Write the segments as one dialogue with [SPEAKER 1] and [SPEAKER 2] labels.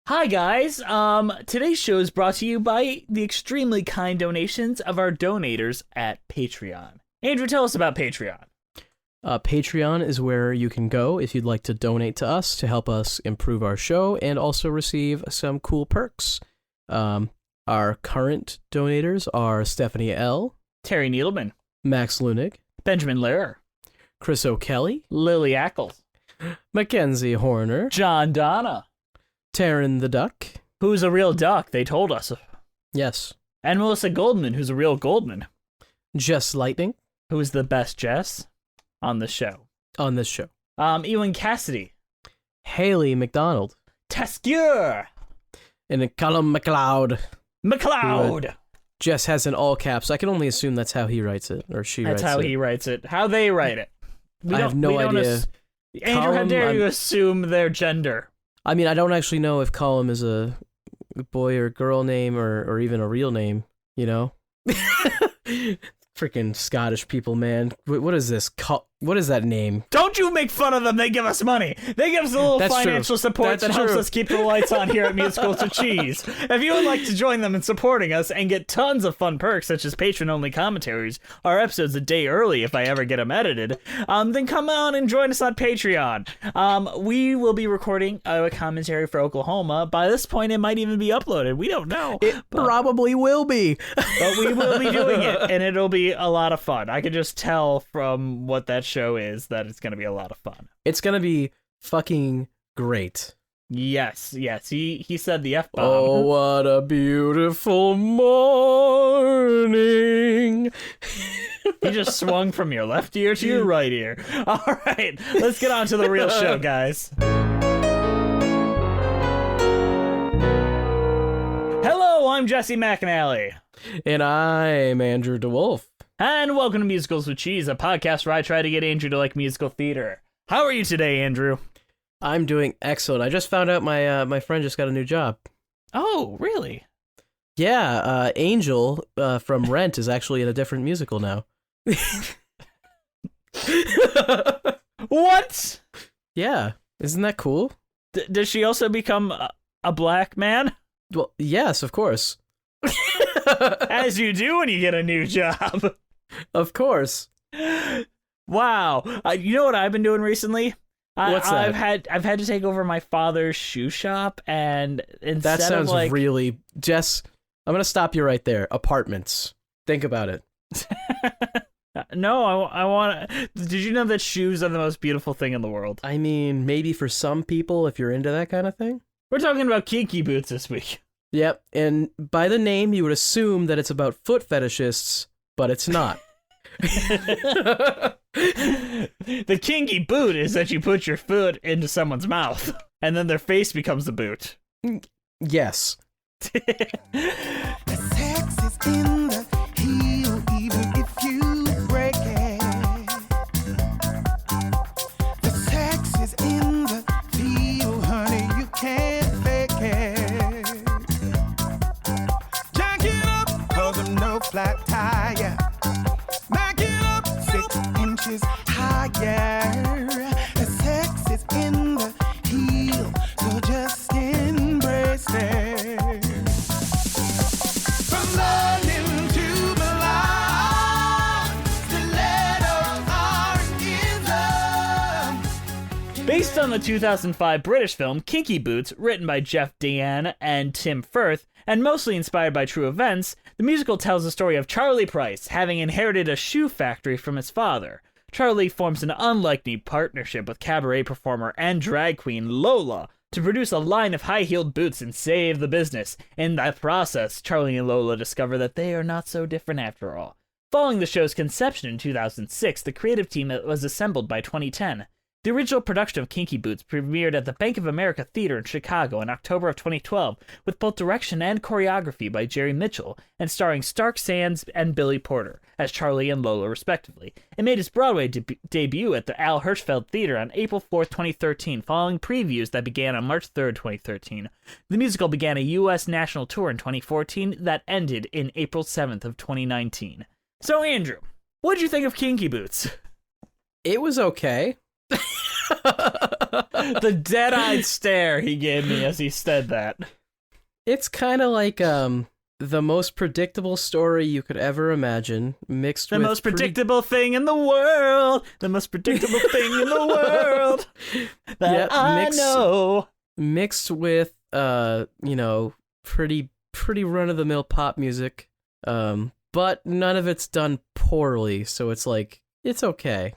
[SPEAKER 1] Hi guys. Today's show is brought to you by the extremely kind donations of our donators at Patreon. Andrew, tell us about Patreon.
[SPEAKER 2] Patreon is where you can go if you'd like to donate to us to help us improve our show and also receive some cool perks. Our current donators are Stephanie L.,
[SPEAKER 1] Terry Needleman,
[SPEAKER 2] Max Lunig,
[SPEAKER 1] Benjamin Lehrer,
[SPEAKER 2] Chris O'Kelly,
[SPEAKER 1] Lily Ackles,
[SPEAKER 2] Mackenzie Horner,
[SPEAKER 1] John Donna,
[SPEAKER 2] Taryn the Duck.
[SPEAKER 1] Who's a real duck, they told us.
[SPEAKER 2] Yes.
[SPEAKER 1] And Melissa Goldman, who's a real Goldman.
[SPEAKER 2] Jess Lightning.
[SPEAKER 1] Who is the best Jess on the show.
[SPEAKER 2] On this show.
[SPEAKER 1] Ewan Cassidy.
[SPEAKER 2] Haley McDonald.
[SPEAKER 1] Tescure.
[SPEAKER 2] And Callum McLeod.
[SPEAKER 1] McLeod.
[SPEAKER 2] Jess has in all caps. I can only assume that's how he writes it, or she writes it.
[SPEAKER 1] That's how he writes it. How they write it.
[SPEAKER 2] I have no idea.
[SPEAKER 1] Andrew, how dare you assume their gender?
[SPEAKER 2] I mean, I don't actually know if Colum is a boy or girl name or even a real name, you know? Freaking Scottish people, man. What is this? What is that name?
[SPEAKER 1] Don't you make fun of them. They give us money. They give us a little financial support that helps us keep the lights on here at Musicals with Cheese. If you would like to join them in supporting us and get tons of fun perks, such as patron-only commentaries, our episodes a day early if I ever get them edited, then come on and join us on Patreon. We will be recording a commentary for Oklahoma. By this point, it might even be uploaded. We don't know.
[SPEAKER 2] It probably will be.
[SPEAKER 1] But we will be doing it, and it'll be a lot of fun. I can just tell from what that show is that it's going to be a lot of fun.
[SPEAKER 2] It's going to be fucking great.
[SPEAKER 1] Yes. He said the F-bomb.
[SPEAKER 2] Oh, what a beautiful morning.
[SPEAKER 1] He just swung from your left ear to your right ear. All right, let's get on to the real show, guys. Hello, I'm Jesse McAnally.
[SPEAKER 2] And I'm Andrew DeWolf.
[SPEAKER 1] And welcome to Musicals with Cheese, a podcast where I try to get Andrew to like musical theater. How are you today, Andrew?
[SPEAKER 2] I'm doing excellent. I just found out my friend just got a new job.
[SPEAKER 1] Oh, really?
[SPEAKER 2] Yeah, Angel from Rent is actually in a different musical now.
[SPEAKER 1] What?
[SPEAKER 2] Yeah, isn't that cool?
[SPEAKER 1] Does she also become a black man?
[SPEAKER 2] Well, yes, of course.
[SPEAKER 1] As you do when you get a new job.
[SPEAKER 2] Of course.
[SPEAKER 1] Wow. You know what I've been doing recently?
[SPEAKER 2] What's that?
[SPEAKER 1] I've had to take over my father's shoe shop, and instead
[SPEAKER 2] that sounds
[SPEAKER 1] of like...
[SPEAKER 2] really... Jess, I'm going to stop you right there. Apartments. Think about it.
[SPEAKER 1] No, I want to... Did you know that shoes are the most beautiful thing in the world?
[SPEAKER 2] I mean, maybe for some people, if you're into that kind of thing.
[SPEAKER 1] We're talking about Kinky Boots this week.
[SPEAKER 2] Yep, and by the name, you would assume that it's about foot fetishists, but it's not.
[SPEAKER 1] The kinky boot is that you put your foot into someone's mouth, and then their face becomes the boot.
[SPEAKER 2] Yes.
[SPEAKER 3] The sex is in the heel, even if you break it. The sex is in the feel, honey, you can't fake it. Jack it up, cause I'm no flat tire. Back it up 6 inches higher. The sex is in the heel, so just embrace it. From London to Milan, stilettos are in love.
[SPEAKER 1] Based on the 2005 British film Kinky Boots, written by Jeff Dean and Tim Firth, and mostly inspired by true events, the musical tells the story of Charlie Price having inherited a shoe factory from his father. Charlie forms an unlikely partnership with cabaret performer and drag queen Lola to produce a line of high-heeled boots and save the business. In that process, Charlie and Lola discover that they are not so different after all. Following the show's conception in 2006, the creative team was assembled by 2010. The original production of Kinky Boots premiered at the Bank of America Theater in Chicago in October of 2012, with both direction and choreography by Jerry Mitchell, and starring Stark Sands and Billy Porter as Charlie and Lola, respectively. It made its Broadway debut at the Al Hirschfeld Theater on April 4th, 2013, following previews that began on March 3rd, 2013. The musical began a U.S. national tour in 2014 that ended in April 7th of 2019. So, Andrew, what'd you think of Kinky Boots?
[SPEAKER 2] It was okay.
[SPEAKER 1] The dead-eyed stare he gave me as he said that.
[SPEAKER 2] It's kind of like the most predictable story you could ever imagine, mixed
[SPEAKER 1] The
[SPEAKER 2] with
[SPEAKER 1] most predictable thing in the world. The most predictable thing in the world that
[SPEAKER 2] Yep,
[SPEAKER 1] I know.
[SPEAKER 2] mixed with pretty run-of-the-mill pop music, but none of it's done poorly, so it's like, it's okay.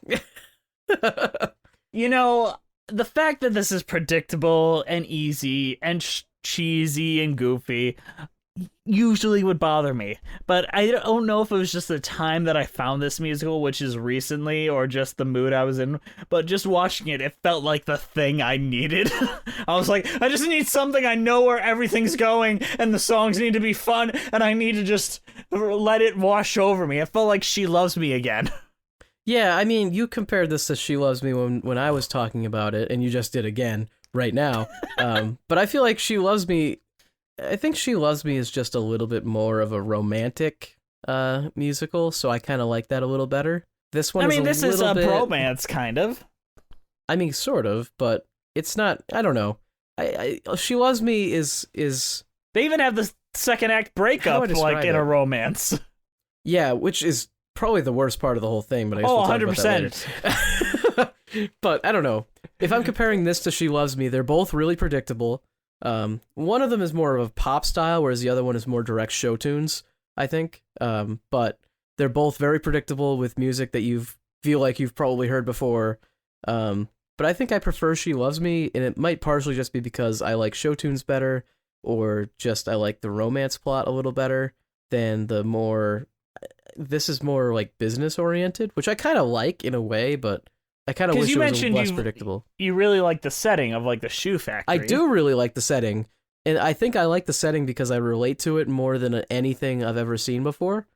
[SPEAKER 1] You know, the fact that this is predictable and easy and cheesy and goofy usually would bother me. But I don't know if it was just the time that I found this musical, which is recently, or just the mood I was in. But just watching it, it felt like the thing I needed. I was like, I just need something I know where everything's going, and the songs need to be fun, and I need to just let it wash over me. It felt like She Loves Me again.
[SPEAKER 2] Yeah, I mean, you compared this to She Loves Me when I was talking about it, and you just did again right now. But I feel like I think She Loves Me is just a little bit more of a romantic musical, so I kind of like that a little better. This one
[SPEAKER 1] This is a bromance, kind of.
[SPEAKER 2] I mean, sort of, but it's not, I don't know. She Loves Me is...
[SPEAKER 1] They even have the second act breakup, like in a romance.
[SPEAKER 2] Yeah, which is probably the worst part of the whole thing, but I guess we'll talk about that later. But I don't know. If I'm comparing this to She Loves Me, they're both really predictable. One of them is more of a pop style, whereas the other one is more direct show tunes, I think. But they're both very predictable with music that feel like you've probably heard before. But I think I prefer She Loves Me, and it might partially just be because I like show tunes better, or just I like the romance plot a little better than this is more like business oriented, which I kind of like in a way, but I kind of wish it was less predictable.
[SPEAKER 1] You really like the setting of like the shoe factory.
[SPEAKER 2] I do really like the setting, and I think I like the setting because I relate to it more than anything I've ever seen before.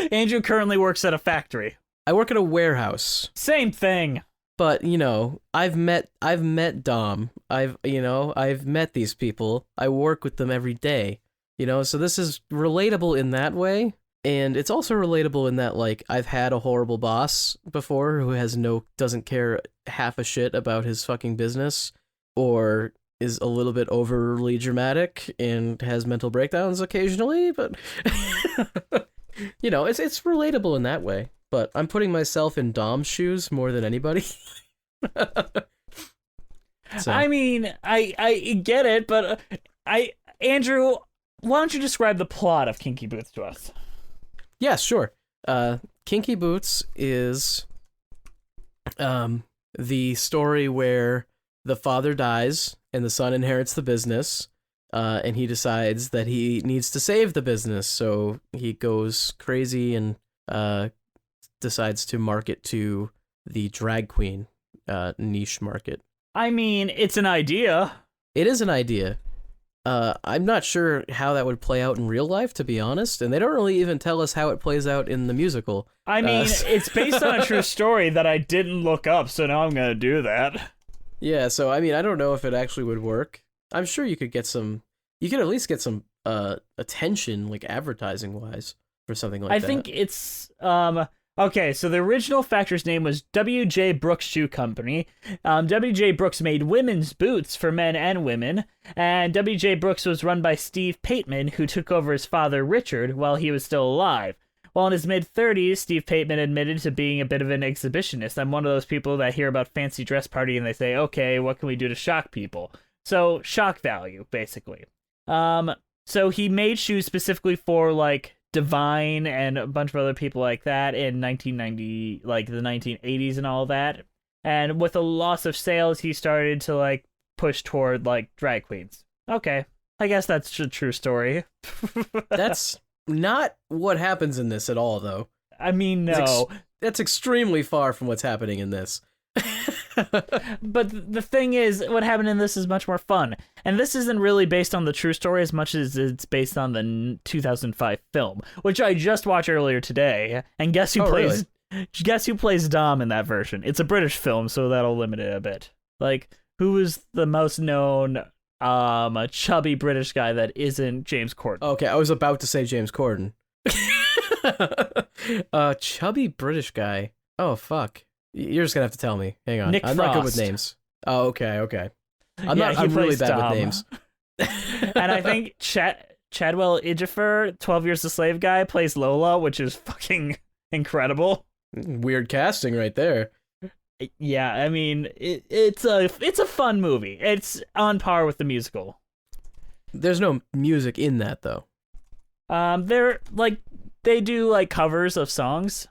[SPEAKER 1] Andrew currently works at a factory.
[SPEAKER 2] I work at a warehouse.
[SPEAKER 1] Same thing.
[SPEAKER 2] But, I've met Dom. I've met these people. I work with them every day. So this is relatable in that way. And it's also relatable in that, like, I've had a horrible boss before who doesn't care half a shit about his fucking business, or is a little bit overly dramatic and has mental breakdowns occasionally, but it's relatable in that way. But I'm putting myself in Dom's shoes more than anybody. So.
[SPEAKER 1] I mean, I get it, but Andrew, why don't you describe the plot of Kinky Boots to us?
[SPEAKER 2] Yeah, sure. Kinky Boots is the story where the father dies and the son inherits the business, and he decides that he needs to save the business, so he goes crazy and decides to market to the drag queen niche market.
[SPEAKER 1] I mean, it's an idea.
[SPEAKER 2] It is an idea. I'm not sure how that would play out in real life, to be honest, and they don't really even tell us how it plays out in the musical.
[SPEAKER 1] I mean, it's based on a true story that I didn't look up, so now I'm gonna do that.
[SPEAKER 2] Yeah, so I mean, I don't know if it actually would work. I'm sure you could at least get some attention, like advertising-wise, for something like that.
[SPEAKER 1] I think it's, okay, so the original factory's name was W.J. Brooks Shoe Company. W.J. Brooks made women's boots for men and women, and W.J. Brooks was run by Steve Pateman, who took over his father, Richard, while he was still alive. While in his mid-30s, Steve Pateman admitted to being a bit of an exhibitionist. I'm one of those people that hear about fancy dress party and they say, okay, what can we do to shock people? So, shock value, basically. So he made shoes specifically for, like, Divine and a bunch of other people like that in 1990, like the 1980s and all that. And with the loss of sales, he started to like push toward like drag queens. Okay, I guess that's a true story.
[SPEAKER 2] That's not what happens in this at all, though.
[SPEAKER 1] I mean, no.
[SPEAKER 2] That's extremely far from what's happening in this.
[SPEAKER 1] But the thing is, what happened in this is much more fun. And this isn't really based on the true story as much as it's based on the 2005 film, which I just watched earlier today. And guess who plays? Really? Guess who plays Dom in that version? It's a British film, so that'll limit it a bit. Like, who is the most known a chubby British guy that isn't James Corden?
[SPEAKER 2] Okay, I was about to say James Corden. Chubby British guy. Oh, fuck. You're just gonna have to tell me. Hang on.
[SPEAKER 1] Nick
[SPEAKER 2] I'm not good with
[SPEAKER 1] Frost.
[SPEAKER 2] names. Oh, okay. I'm
[SPEAKER 1] Yeah,
[SPEAKER 2] not.
[SPEAKER 1] he
[SPEAKER 2] I'm really
[SPEAKER 1] plays
[SPEAKER 2] bad
[SPEAKER 1] Dom.
[SPEAKER 2] with names.
[SPEAKER 1] And I think Chadwell Ejiofor, 12 Years a Slave guy, plays Lola, which is fucking incredible.
[SPEAKER 2] Weird casting right there.
[SPEAKER 1] Yeah, I mean, it's a fun movie. It's on par with the musical.
[SPEAKER 2] There's no music in that though.
[SPEAKER 1] They're like they do like covers of songs.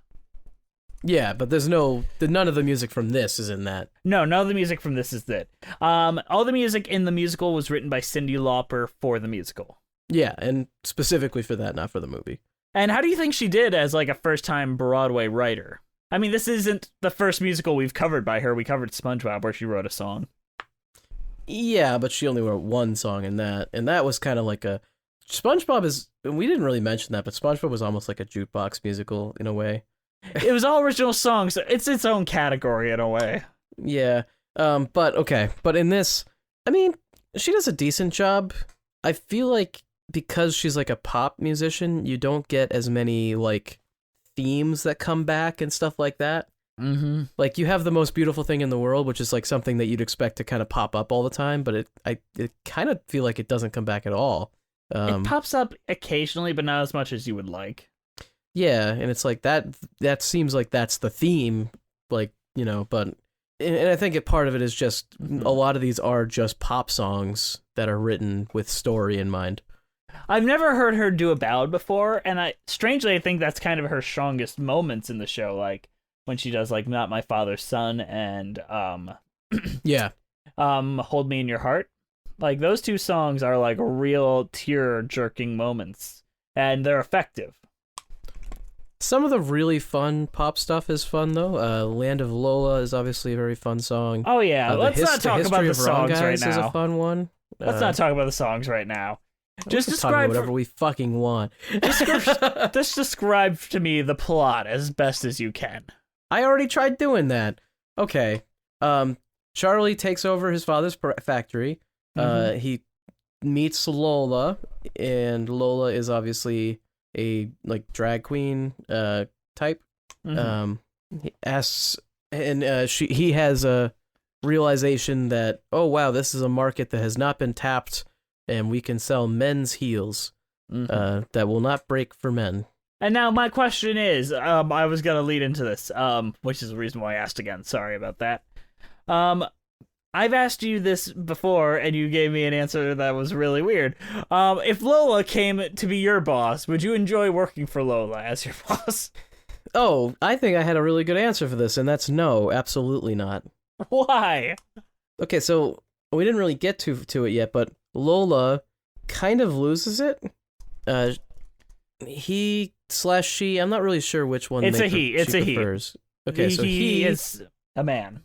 [SPEAKER 2] Yeah, but none of the music from this is in that.
[SPEAKER 1] No, none of the music from this is it. All the music in the musical was written by Cyndi Lauper for the musical.
[SPEAKER 2] Yeah, and specifically for that, not for the movie.
[SPEAKER 1] And how do you think she did as like a first-time Broadway writer? I mean, this isn't the first musical we've covered by her. We covered SpongeBob, where she wrote a song.
[SPEAKER 2] Yeah, but she only wrote one song in that, and that was kind of like a SpongeBob is. We didn't really mention that, but SpongeBob was almost like a jukebox musical in a way.
[SPEAKER 1] It was all original songs. So it's its own category in a way.
[SPEAKER 2] Yeah. But okay. But in this, I mean, she does a decent job. I feel like because she's like a pop musician, you don't get as many like themes that come back and stuff like that.
[SPEAKER 1] Mm-hmm.
[SPEAKER 2] Like you have The Most Beautiful Thing in the World, which is like something that you'd expect to kind of pop up all the time, but it kind of feel like it doesn't come back at all.
[SPEAKER 1] It pops up occasionally, but not as much as you would like.
[SPEAKER 2] Yeah, and it's like that seems like that's the theme, like, you know, but and I think part of it is just a lot of these are just pop songs that are written with story in mind.
[SPEAKER 1] I've never heard her do a ballad before, and I think that's kind of her strongest moments in the show, like when she does like Not My Father's Son and
[SPEAKER 2] Yeah.
[SPEAKER 1] Hold Me in Your Heart. Like those two songs are like real tear-jerking moments, and they're effective.
[SPEAKER 2] Some of the really fun pop stuff is fun though. Land of Lola is obviously a very fun song.
[SPEAKER 1] Oh yeah, let's not talk about the songs right now.
[SPEAKER 2] Is a fun one.
[SPEAKER 1] Let's not talk about the songs right now.
[SPEAKER 2] Just describe whatever we fucking want.
[SPEAKER 1] Just describe to me the plot as best as you can.
[SPEAKER 2] I already tried doing that. Okay. Charlie takes over his father's factory. He meets Lola, and Lola is obviously a like drag queen type. He asks, and he has a realization that, oh wow, this is a market that has not been tapped, and we can sell men's heels that will not break for men.
[SPEAKER 1] And now my question is, I was gonna lead into this, which is the reason why I asked again. Sorry about that. I've asked you this before, and you gave me an answer that was really weird. If Lola came to be your boss, would you enjoy working for Lola as your boss?
[SPEAKER 2] Oh, I think I had a really good answer for this, and that's no, absolutely not.
[SPEAKER 1] Why?
[SPEAKER 2] Okay, so we didn't really get to it yet, but Lola kind of loses it. He/she, I'm not really sure which one
[SPEAKER 1] it's
[SPEAKER 2] they
[SPEAKER 1] a he. It's a
[SPEAKER 2] prefers.
[SPEAKER 1] he.
[SPEAKER 2] Okay, so
[SPEAKER 1] he is a man.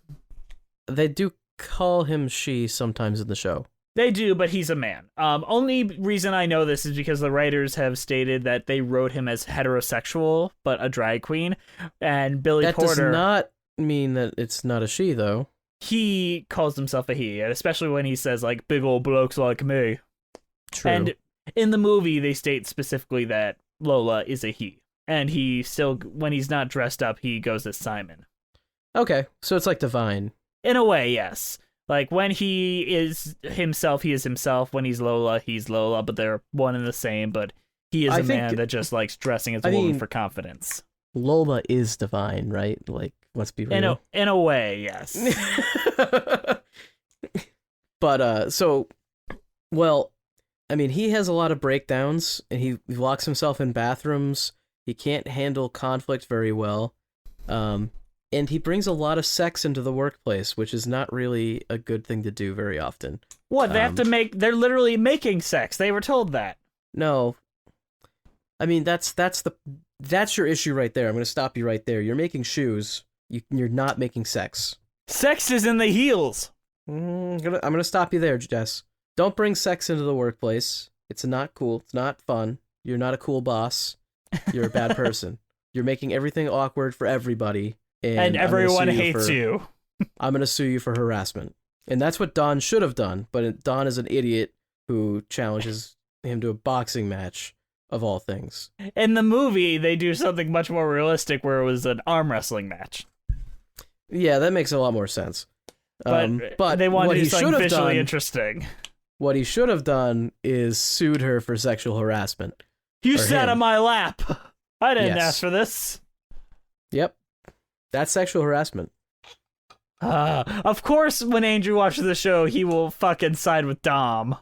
[SPEAKER 2] They do call him she sometimes in the show.
[SPEAKER 1] They do, but he's a man. Only reason I know this is because the writers have stated that they wrote him as heterosexual, but a drag queen. And Billy Porter...
[SPEAKER 2] That does not mean that it's not a she, though.
[SPEAKER 1] He calls himself a he, and especially when he says, like, big old blokes like me.
[SPEAKER 2] True.
[SPEAKER 1] And in the movie, they state specifically that Lola is a he. And he still, when he's not dressed up, he goes as Simon.
[SPEAKER 2] Okay, so it's like Divine.
[SPEAKER 1] In a way, yes. Like, when he is himself, he is himself. When he's Lola, he's Lola, but they're one and the same. But he is a man that just likes dressing as a woman for confidence.
[SPEAKER 2] Lola is Divine, right? Like, let's be real.
[SPEAKER 1] In a way, yes.
[SPEAKER 2] But, well, I mean, he has a lot of breakdowns, and he locks himself in bathrooms. He can't handle conflict very well. And he brings a lot of sex into the workplace, which is not really a good thing to do very often.
[SPEAKER 1] What, they have to they're literally making sex. They were told that.
[SPEAKER 2] No. I mean, that's your issue right there. I'm going to stop you right there. You're making shoes. You're not making sex.
[SPEAKER 1] Sex is in the heels.
[SPEAKER 2] I'm gonna stop you there, Jess. Don't bring sex into the workplace. It's not cool. It's not fun. You're not a cool boss. You're a bad person. You're making everything awkward for everybody. And
[SPEAKER 1] everyone hates you.
[SPEAKER 2] I'm going to sue you for harassment. And that's what Don should have done. But Don is an idiot who challenges him to a boxing match, of all things.
[SPEAKER 1] In the movie, they do something much more realistic where it was an arm wrestling match.
[SPEAKER 2] Yeah, that makes a lot more sense.
[SPEAKER 1] But they wanted to do something visually interesting.
[SPEAKER 2] What he should have done is sued her for sexual harassment.
[SPEAKER 1] You sat on my lap. I didn't
[SPEAKER 2] Yes.
[SPEAKER 1] ask for this.
[SPEAKER 2] Yep. That's sexual harassment.
[SPEAKER 1] Of course, when Andrew watches the show, he will fucking side with Dom.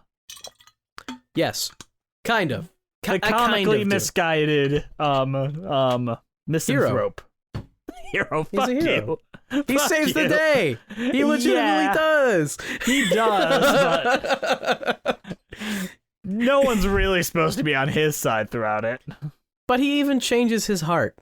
[SPEAKER 2] Yes. Kind of.
[SPEAKER 1] The comically misguided, misanthrope. Hero, fuck
[SPEAKER 2] a hero.
[SPEAKER 1] you.
[SPEAKER 2] He
[SPEAKER 1] Fuck
[SPEAKER 2] saves the
[SPEAKER 1] you.
[SPEAKER 2] day. He legitimately does.
[SPEAKER 1] He does, but no one's really supposed to be on his side throughout it.
[SPEAKER 2] But he even changes his heart.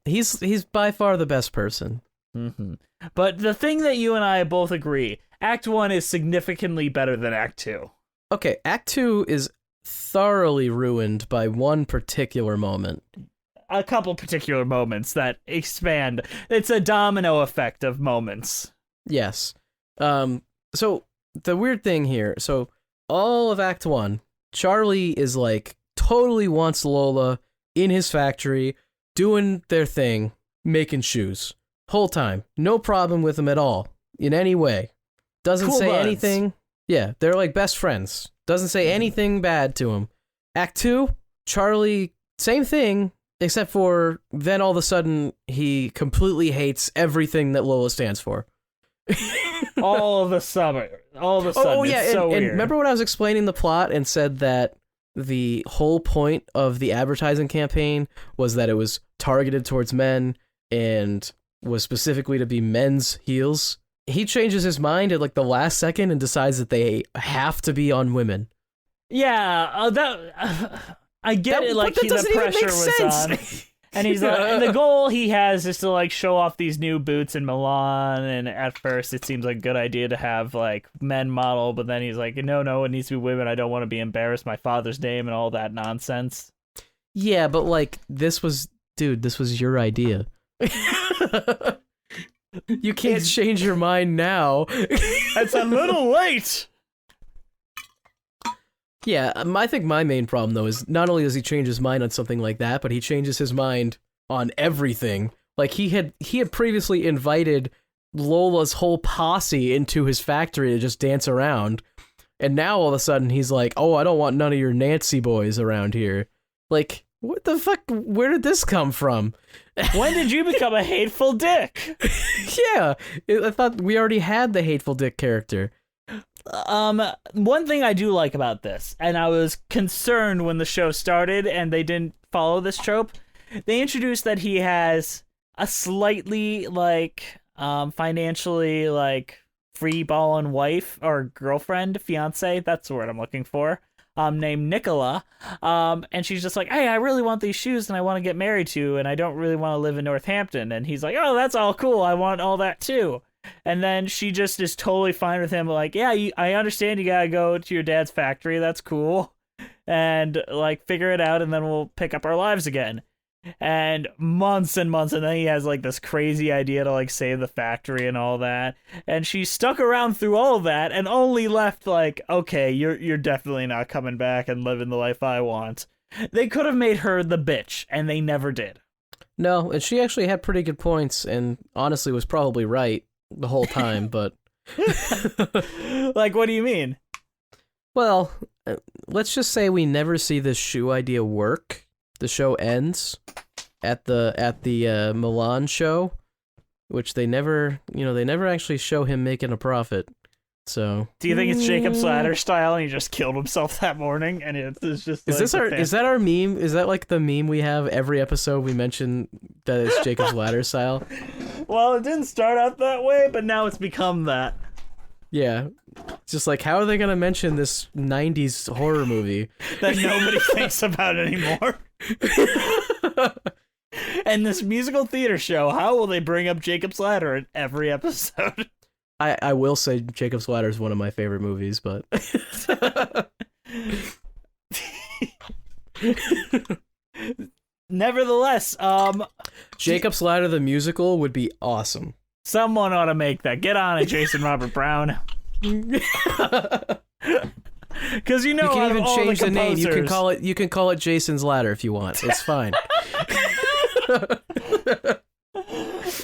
[SPEAKER 2] He's by far the best person.
[SPEAKER 1] Mm-hmm. But the thing that you and I both agree, Act 1 is significantly better than Act 2.
[SPEAKER 2] Okay, Act 2 is thoroughly ruined by one particular moment.
[SPEAKER 1] A couple particular moments that expand. It's a domino effect of moments.
[SPEAKER 2] Yes. So the weird thing here, so all of Act 1, Charlie is like totally wants Lola in his factory, doing their thing, making shoes. Whole time. No problem with him at all, in any way. Doesn't
[SPEAKER 1] Cool
[SPEAKER 2] say
[SPEAKER 1] buds.
[SPEAKER 2] anything. Yeah, they're like best friends. Doesn't say anything bad to him. Act 2, Charlie, same thing, except for then all of a sudden he completely hates everything that Lola stands for.
[SPEAKER 1] All of a sudden. It's so
[SPEAKER 2] and
[SPEAKER 1] weird.
[SPEAKER 2] remember when I was explaining the plot and said that the whole point of the advertising campaign was that it was targeted towards men and was specifically to be men's heels? He changes his mind at like the last second and decides that they have to be on women.
[SPEAKER 1] Yeah, I get it. Like
[SPEAKER 2] but that
[SPEAKER 1] the
[SPEAKER 2] doesn't even
[SPEAKER 1] pressure
[SPEAKER 2] make
[SPEAKER 1] was
[SPEAKER 2] sense.
[SPEAKER 1] on, and he's like, and the goal he has is to like show off these new boots in Milan. And at first, it seems like a good idea to have like men model, but then he's like, no, it needs to be women. I don't want to be embarrassed my father's name and all that nonsense.
[SPEAKER 2] Yeah, but like this was your idea. You can't change your mind now.
[SPEAKER 1] It's a little late.
[SPEAKER 2] Yeah, I think my main problem, though, is not only does he change his mind on something like that, but he changes his mind on everything. Like, he had previously invited Lola's whole posse into his factory to just dance around, and now all of a sudden he's like, oh, I don't want none of your Nancy boys around here. Like, what the fuck? Where did this come from?
[SPEAKER 1] When did you become a hateful dick?
[SPEAKER 2] Yeah, I thought we already had the hateful dick character.
[SPEAKER 1] One thing I do like about this, and I was concerned when the show started and they didn't follow this trope, they introduced that he has a slightly, like, financially, like, free-balling wife or girlfriend, fiance, that's the word I'm looking for, named Nicola, and she's just like, hey, I really want these shoes and I want to get married to, and I don't really want to live in Northampton, and he's like, oh, that's all cool, I want all that too. And then she just is totally fine with him, like, yeah, I understand you gotta go to your dad's factory, that's cool, and, like, figure it out, and then we'll pick up our lives again. And months, and then he has, like, this crazy idea to, like, save the factory and all that, and she stuck around through all of that, and only left, like, okay, you're definitely not coming back and living the life I want. They could have made her the bitch, and they never did.
[SPEAKER 2] No, and she actually had pretty good points, and honestly was probably right the whole time, but...
[SPEAKER 1] Like, what do you mean?
[SPEAKER 2] Well, let's just say we never see this shoe idea work. The show ends at the Milan show, which they never actually show him making a profit. So,
[SPEAKER 1] do you think it's Jacob's Ladder style and he just killed himself that morning and it's just like,
[SPEAKER 2] is that our meme? Is that like the meme we have every episode we mention that it's Jacob's Ladder style?
[SPEAKER 1] Well, it didn't start out that way, but now it's become that.
[SPEAKER 2] Yeah. It's just like, how are they going to mention this 90s horror movie
[SPEAKER 1] that nobody thinks about anymore? And this musical theater show, how will they bring up Jacob's Ladder in every episode?
[SPEAKER 2] I will say Jacob's Ladder is one of my favorite movies, but...
[SPEAKER 1] Nevertheless,
[SPEAKER 2] Jacob's Ladder the musical would be awesome.
[SPEAKER 1] Someone ought to make that. Get on it, Jason Robert Brown. Because you know,
[SPEAKER 2] you can even change the name. You can call it Jason's Ladder if you want. It's fine.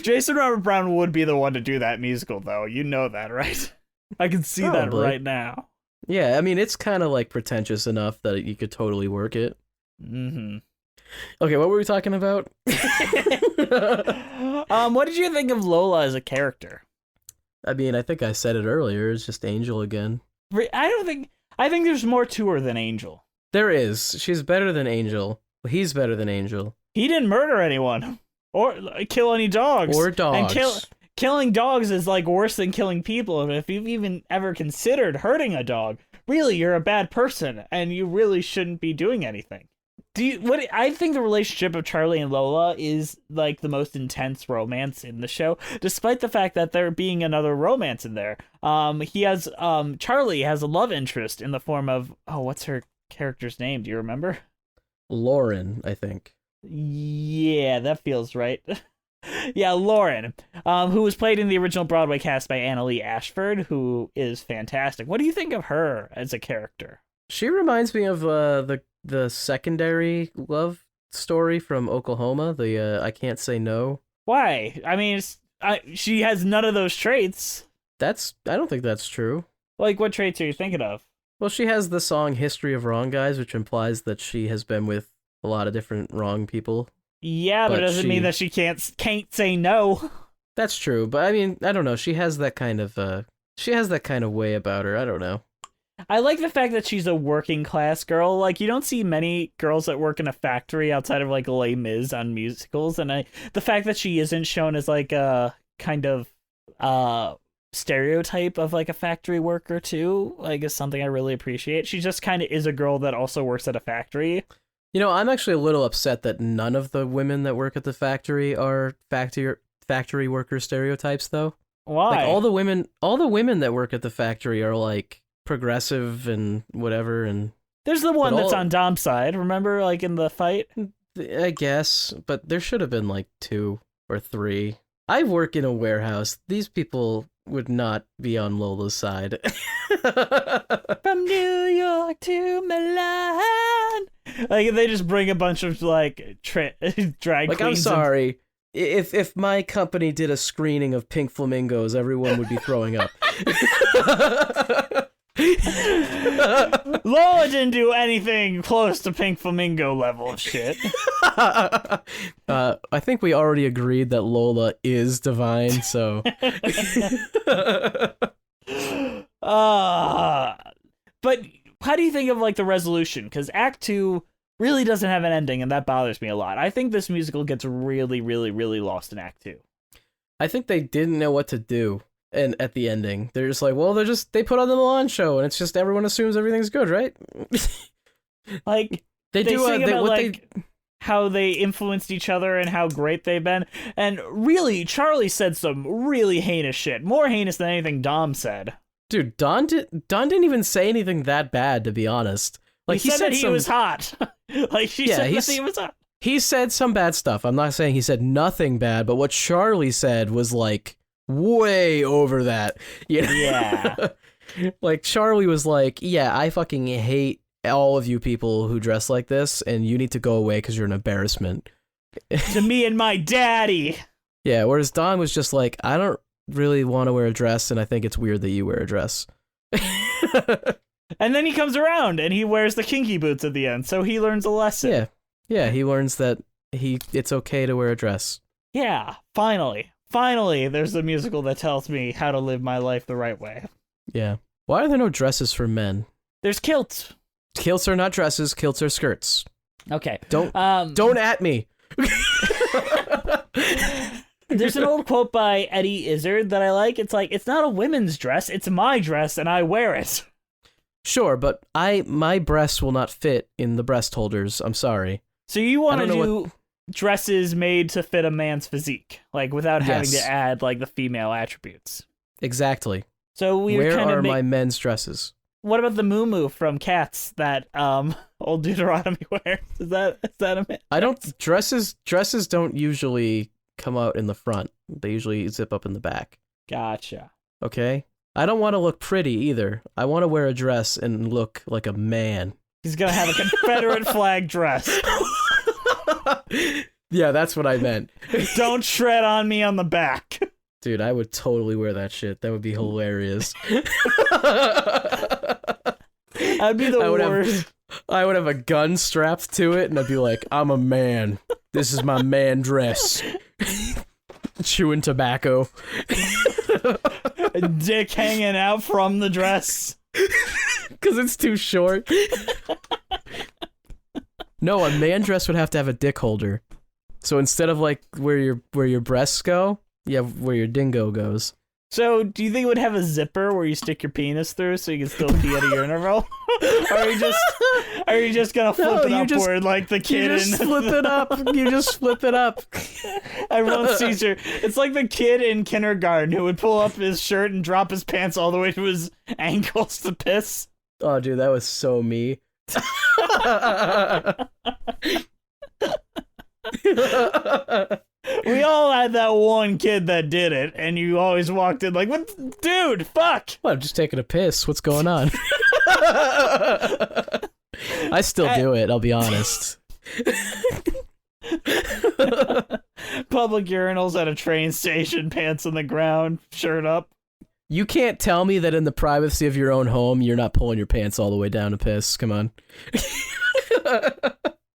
[SPEAKER 1] Jason Robert Brown would be the one to do that musical, though. You know that, right? I can see that
[SPEAKER 2] Probably.
[SPEAKER 1] right now.
[SPEAKER 2] Yeah, I mean, it's kind of like pretentious enough that you could totally work it.
[SPEAKER 1] Mm-hmm.
[SPEAKER 2] Okay, what were we talking about?
[SPEAKER 1] What did you think of Lola as a character?
[SPEAKER 2] I mean, I think I said it earlier. It's just Angel again.
[SPEAKER 1] I think there's more to her than Angel.
[SPEAKER 2] There is. She's better than Angel. He's better than Angel.
[SPEAKER 1] He didn't murder anyone or kill any dogs.
[SPEAKER 2] Or dogs.
[SPEAKER 1] And killing dogs is like worse than killing people. And if you've even ever considered hurting a dog, really, you're a bad person and you really shouldn't be doing anything. I think the relationship of Charlie and Lola is like the most intense romance in the show, despite the fact that there being another romance in there. Charlie has a love interest in the form of, what's her character's name? Do you remember?
[SPEAKER 2] Lauren, I think.
[SPEAKER 1] Yeah, that feels right. Yeah, Lauren, who was played in the original Broadway cast by Annalee Ashford, who is fantastic. What do you think of her as a character?
[SPEAKER 2] She reminds me of the secondary love story from Oklahoma, the I Can't Say No.
[SPEAKER 1] Why? I mean, she has none of those traits.
[SPEAKER 2] I don't think that's true.
[SPEAKER 1] Like, what traits are you thinking of?
[SPEAKER 2] Well, she has the song History of Wrong Guys, which implies that she has been with a lot of different wrong people.
[SPEAKER 1] Yeah, but it doesn't mean that she can't say no.
[SPEAKER 2] That's true, but I mean, I don't know. She has that kind of way about her. I don't know.
[SPEAKER 1] I like the fact that she's a working class girl. Like, you don't see many girls that work in a factory outside of like Les Mis on musicals, and the fact that she isn't shown as like a kind of stereotype of like a factory worker too, like, is something I really appreciate. She just kind of is a girl that also works at a factory.
[SPEAKER 2] You know, I'm actually a little upset that none of the women that work at the factory are factory worker stereotypes, though.
[SPEAKER 1] Why?
[SPEAKER 2] Like all the women that work at the factory are like progressive and whatever, and
[SPEAKER 1] there's the one that's on Dom's side, remember, like in the fight?
[SPEAKER 2] I guess, but there should have been like 2 or 3. I work in a warehouse. These people would not be on Lola's side.
[SPEAKER 1] From New York to Milan. Like, they just bring a bunch of like drag
[SPEAKER 2] like,
[SPEAKER 1] queens.
[SPEAKER 2] I'm sorry. If my company did a screening of Pink Flamingos, everyone would be throwing up.
[SPEAKER 1] Lola didn't do anything close to Pink Flamingo level of shit.
[SPEAKER 2] I think we already agreed that Lola is divine, so.
[SPEAKER 1] But how do you think of like the resolution? Because Act 2 really doesn't have an ending, and that bothers me a lot. I think this musical gets really, really, really lost in Act 2.
[SPEAKER 2] I think they didn't know what to do. And at the ending, they're just like, well, they put on the Milan show, and it's just everyone assumes everything's good, right?
[SPEAKER 1] Like, they sing about how they influenced each other and how great they've been. And really, Charlie said some really heinous shit. More heinous than anything Dom said.
[SPEAKER 2] Dude, Don didn't even say anything that bad, to be honest. Like,
[SPEAKER 1] he said that he was hot. Like, said that he was hot.
[SPEAKER 2] He said some bad stuff. I'm not saying he said nothing bad, but what Charlie said was like way over that. You know? Yeah. Like, Charlie was like, yeah, I fucking hate all of you people who dress like this, and you need to go away because you're an embarrassment.
[SPEAKER 1] To me and my daddy.
[SPEAKER 2] Yeah, whereas Don was just like, I don't really want to wear a dress, and I think it's weird that you wear a dress.
[SPEAKER 1] And then he comes around, and he wears the Kinky Boots at the end, so he learns a lesson.
[SPEAKER 2] Yeah, he learns that it's okay to wear a dress.
[SPEAKER 1] Yeah, finally, there's a musical that tells me how to live my life the right way.
[SPEAKER 2] Yeah. Why are there no dresses for men?
[SPEAKER 1] There's kilts.
[SPEAKER 2] Kilts are not dresses. Kilts are skirts.
[SPEAKER 1] Okay.
[SPEAKER 2] Don't at me.
[SPEAKER 1] There's an old quote by Eddie Izzard that I like. It's like, it's not a women's dress. It's my dress, and I wear it.
[SPEAKER 2] Sure, but my breasts will not fit in the breast holders. I'm sorry.
[SPEAKER 1] So you want to do dresses made to fit a man's physique, like without having to add like the female attributes.
[SPEAKER 2] Exactly.
[SPEAKER 1] So
[SPEAKER 2] where are my men's dresses?
[SPEAKER 1] What about the muumuu from Cats that old Deuteronomy wears? Is that a man?
[SPEAKER 2] I don't dresses don't usually come out in the front. They usually zip up in the back.
[SPEAKER 1] Gotcha.
[SPEAKER 2] Okay. I don't want to look pretty either. I want to wear a dress and look like a man.
[SPEAKER 1] He's gonna have a Confederate flag dress.
[SPEAKER 2] Yeah, that's what I meant.
[SPEAKER 1] Don't tread on me on the back.
[SPEAKER 2] Dude, I would totally wear that shit. That would be hilarious.
[SPEAKER 1] I'd be the worst.
[SPEAKER 2] I would have a gun strapped to it, and I'd be like, I'm a man. This is my man dress. Chewing tobacco.
[SPEAKER 1] A dick hanging out from the dress.
[SPEAKER 2] Because it's too short. No, a man dress would have to have a dick holder. So instead of like where your breasts go, you have where your dingo goes.
[SPEAKER 1] So, do you think it would have a zipper where you stick your penis through so you can still pee at a urinal? Or are you just gonna flip it upward like the kid?
[SPEAKER 2] You just flip it up. You just flip it up.
[SPEAKER 1] Everyone sees her. It's like the kid in kindergarten who would pull up his shirt and drop his pants all the way to his ankles to piss.
[SPEAKER 2] Oh, dude, that was so me.
[SPEAKER 1] We all had that one kid that did it, and you always walked in like, "What, dude? Fuck!"
[SPEAKER 2] Well, I'm just taking a piss. What's going on? I still do it. I'll be honest.
[SPEAKER 1] Public urinals at a train station, pants on the ground, shirt up.
[SPEAKER 2] You can't tell me that in the privacy of your own home, you're not pulling your pants all the way down to piss. Come on.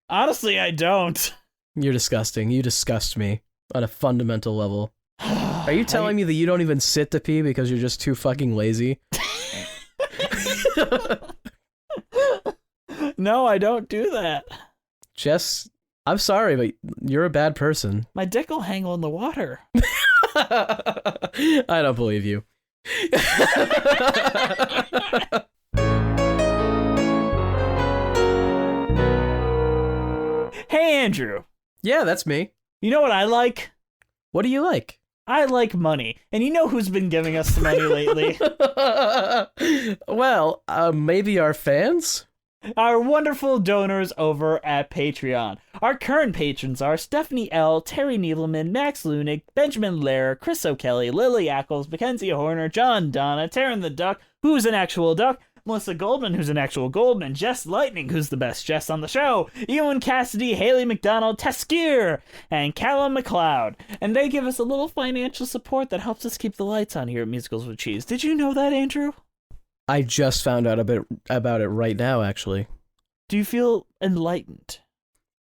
[SPEAKER 1] Honestly, I don't.
[SPEAKER 2] You're disgusting. You disgust me on a fundamental level. Are you telling me that you don't even sit to pee because you're just too fucking lazy?
[SPEAKER 1] No, I don't do that.
[SPEAKER 2] Jess, I'm sorry, but you're a bad person.
[SPEAKER 1] My dick will hang on the water.
[SPEAKER 2] I don't believe you.
[SPEAKER 1] Hey, Andrew.
[SPEAKER 2] Yeah, that's me.
[SPEAKER 1] You know what I like?
[SPEAKER 2] What do you like?
[SPEAKER 1] I like money. And you know who's been giving us the money lately?
[SPEAKER 2] Well, maybe our fans?
[SPEAKER 1] Our wonderful donors over at Patreon. Our current patrons are Stephanie L., Terry Needleman, Max Lunick, Benjamin Lair, Chris O'Kelly, Lily Ackles, Mackenzie Horner, John Donna, Taryn the Duck, who's an actual duck, Melissa Goldman, who's an actual Goldman, Jess Lightning, who's the best Jess on the show, Ewan Cassidy, Haley McDonald, Teskier, and Callum McLeod. And they give us a little financial support that helps us keep the lights on here at Musicals with Cheese. Did you know that, Andrew?
[SPEAKER 2] I just found out a bit about it right now, actually.
[SPEAKER 1] Do you feel enlightened?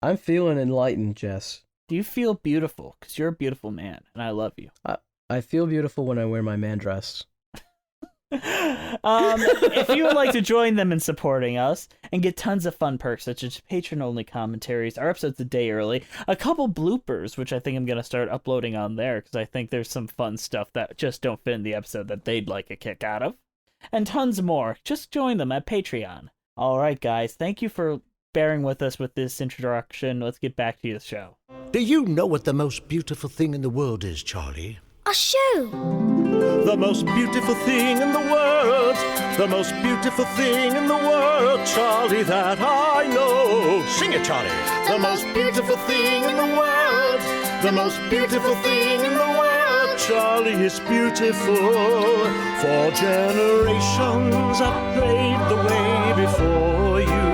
[SPEAKER 2] I'm feeling enlightened, Jess.
[SPEAKER 1] Do you feel beautiful? Because you're a beautiful man, and I love you.
[SPEAKER 2] I feel beautiful when I wear my man dress.
[SPEAKER 1] If you would like to join them in supporting us and get tons of fun perks such as patron-only commentaries, our episodes a day early, a couple bloopers, which I think I'm going to start uploading on there because I think there's some fun stuff that just don't fit in the episode that they'd like a kick out of, and tons more, just join them at Patreon. All right, guys, thank you for bearing with us with this introduction. Let's get back to the show.
[SPEAKER 4] Do you know what the most beautiful thing in the world is, Charlie?
[SPEAKER 5] A shoe.
[SPEAKER 4] The most beautiful thing in the world. The most beautiful thing in the world, Charlie, that I know. Sing it, Charlie. The most beautiful thing in the world. The most beautiful thing in the world, Charlie, is beautiful. For generations I've paved the way before you.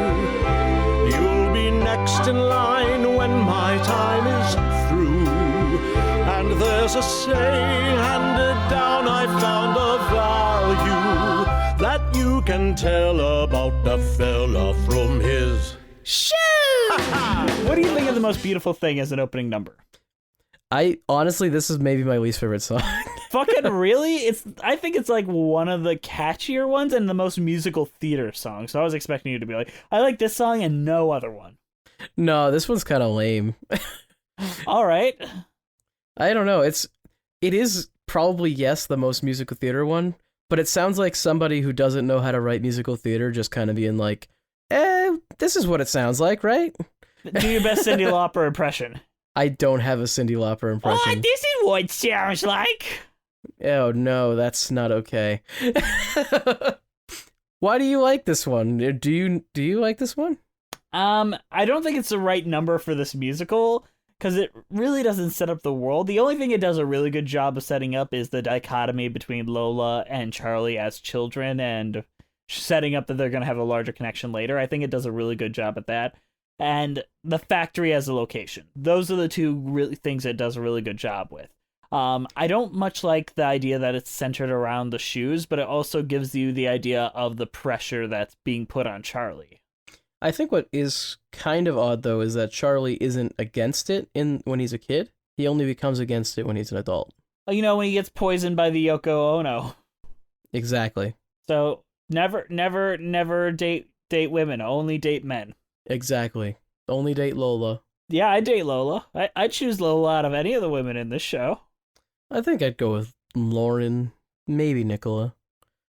[SPEAKER 4] You'll be next in line when my time is through. And there's a saying handed down, I found a value that you can tell about a fella from his
[SPEAKER 5] Shoe.
[SPEAKER 1] What do you think of The Most Beautiful Thing as an opening number?
[SPEAKER 2] Honestly, this is maybe my least favorite song.
[SPEAKER 1] Fucking really? I think it's like one of the catchier ones and the most musical theater song. So I was expecting you to be like, I like this song and no other one.
[SPEAKER 2] No, this one's kind of lame.
[SPEAKER 1] All right.
[SPEAKER 2] I don't know. It is probably, yes, the most musical theater one, but it sounds like somebody who doesn't know how to write musical theater just kind of being like, this is what it sounds like, right?
[SPEAKER 1] Do your best Cyndi Lauper impression.
[SPEAKER 2] I don't have a Cyndi Lauper impression.
[SPEAKER 1] Oh, this is what it sounds like.
[SPEAKER 2] Oh, no, that's not okay. Why do you like this one? Do you like this one?
[SPEAKER 1] I don't think it's the right number for this musical because it really doesn't set up the world. The only thing it does a really good job of setting up is the dichotomy between Lola and Charlie as children and setting up that they're going to have a larger connection later. I think it does a really good job at that. and the factory as a location. Those are the two really things it does a really good job with. I don't much like the idea that it's centered around the shoes, but it also gives you the idea of the pressure that's being put on Charlie.
[SPEAKER 2] I think what is kind of odd, though, is that Charlie isn't against it when he's a kid. He only becomes against it when he's an adult.
[SPEAKER 1] You know, when he gets poisoned by the Yoko Ono.
[SPEAKER 2] Exactly.
[SPEAKER 1] So never date women. Only date men.
[SPEAKER 2] Exactly. Only date Lola.
[SPEAKER 1] Yeah, I date Lola. I choose Lola out of any of the women in this show.
[SPEAKER 2] I think I'd go with Lauren, maybe Nicola.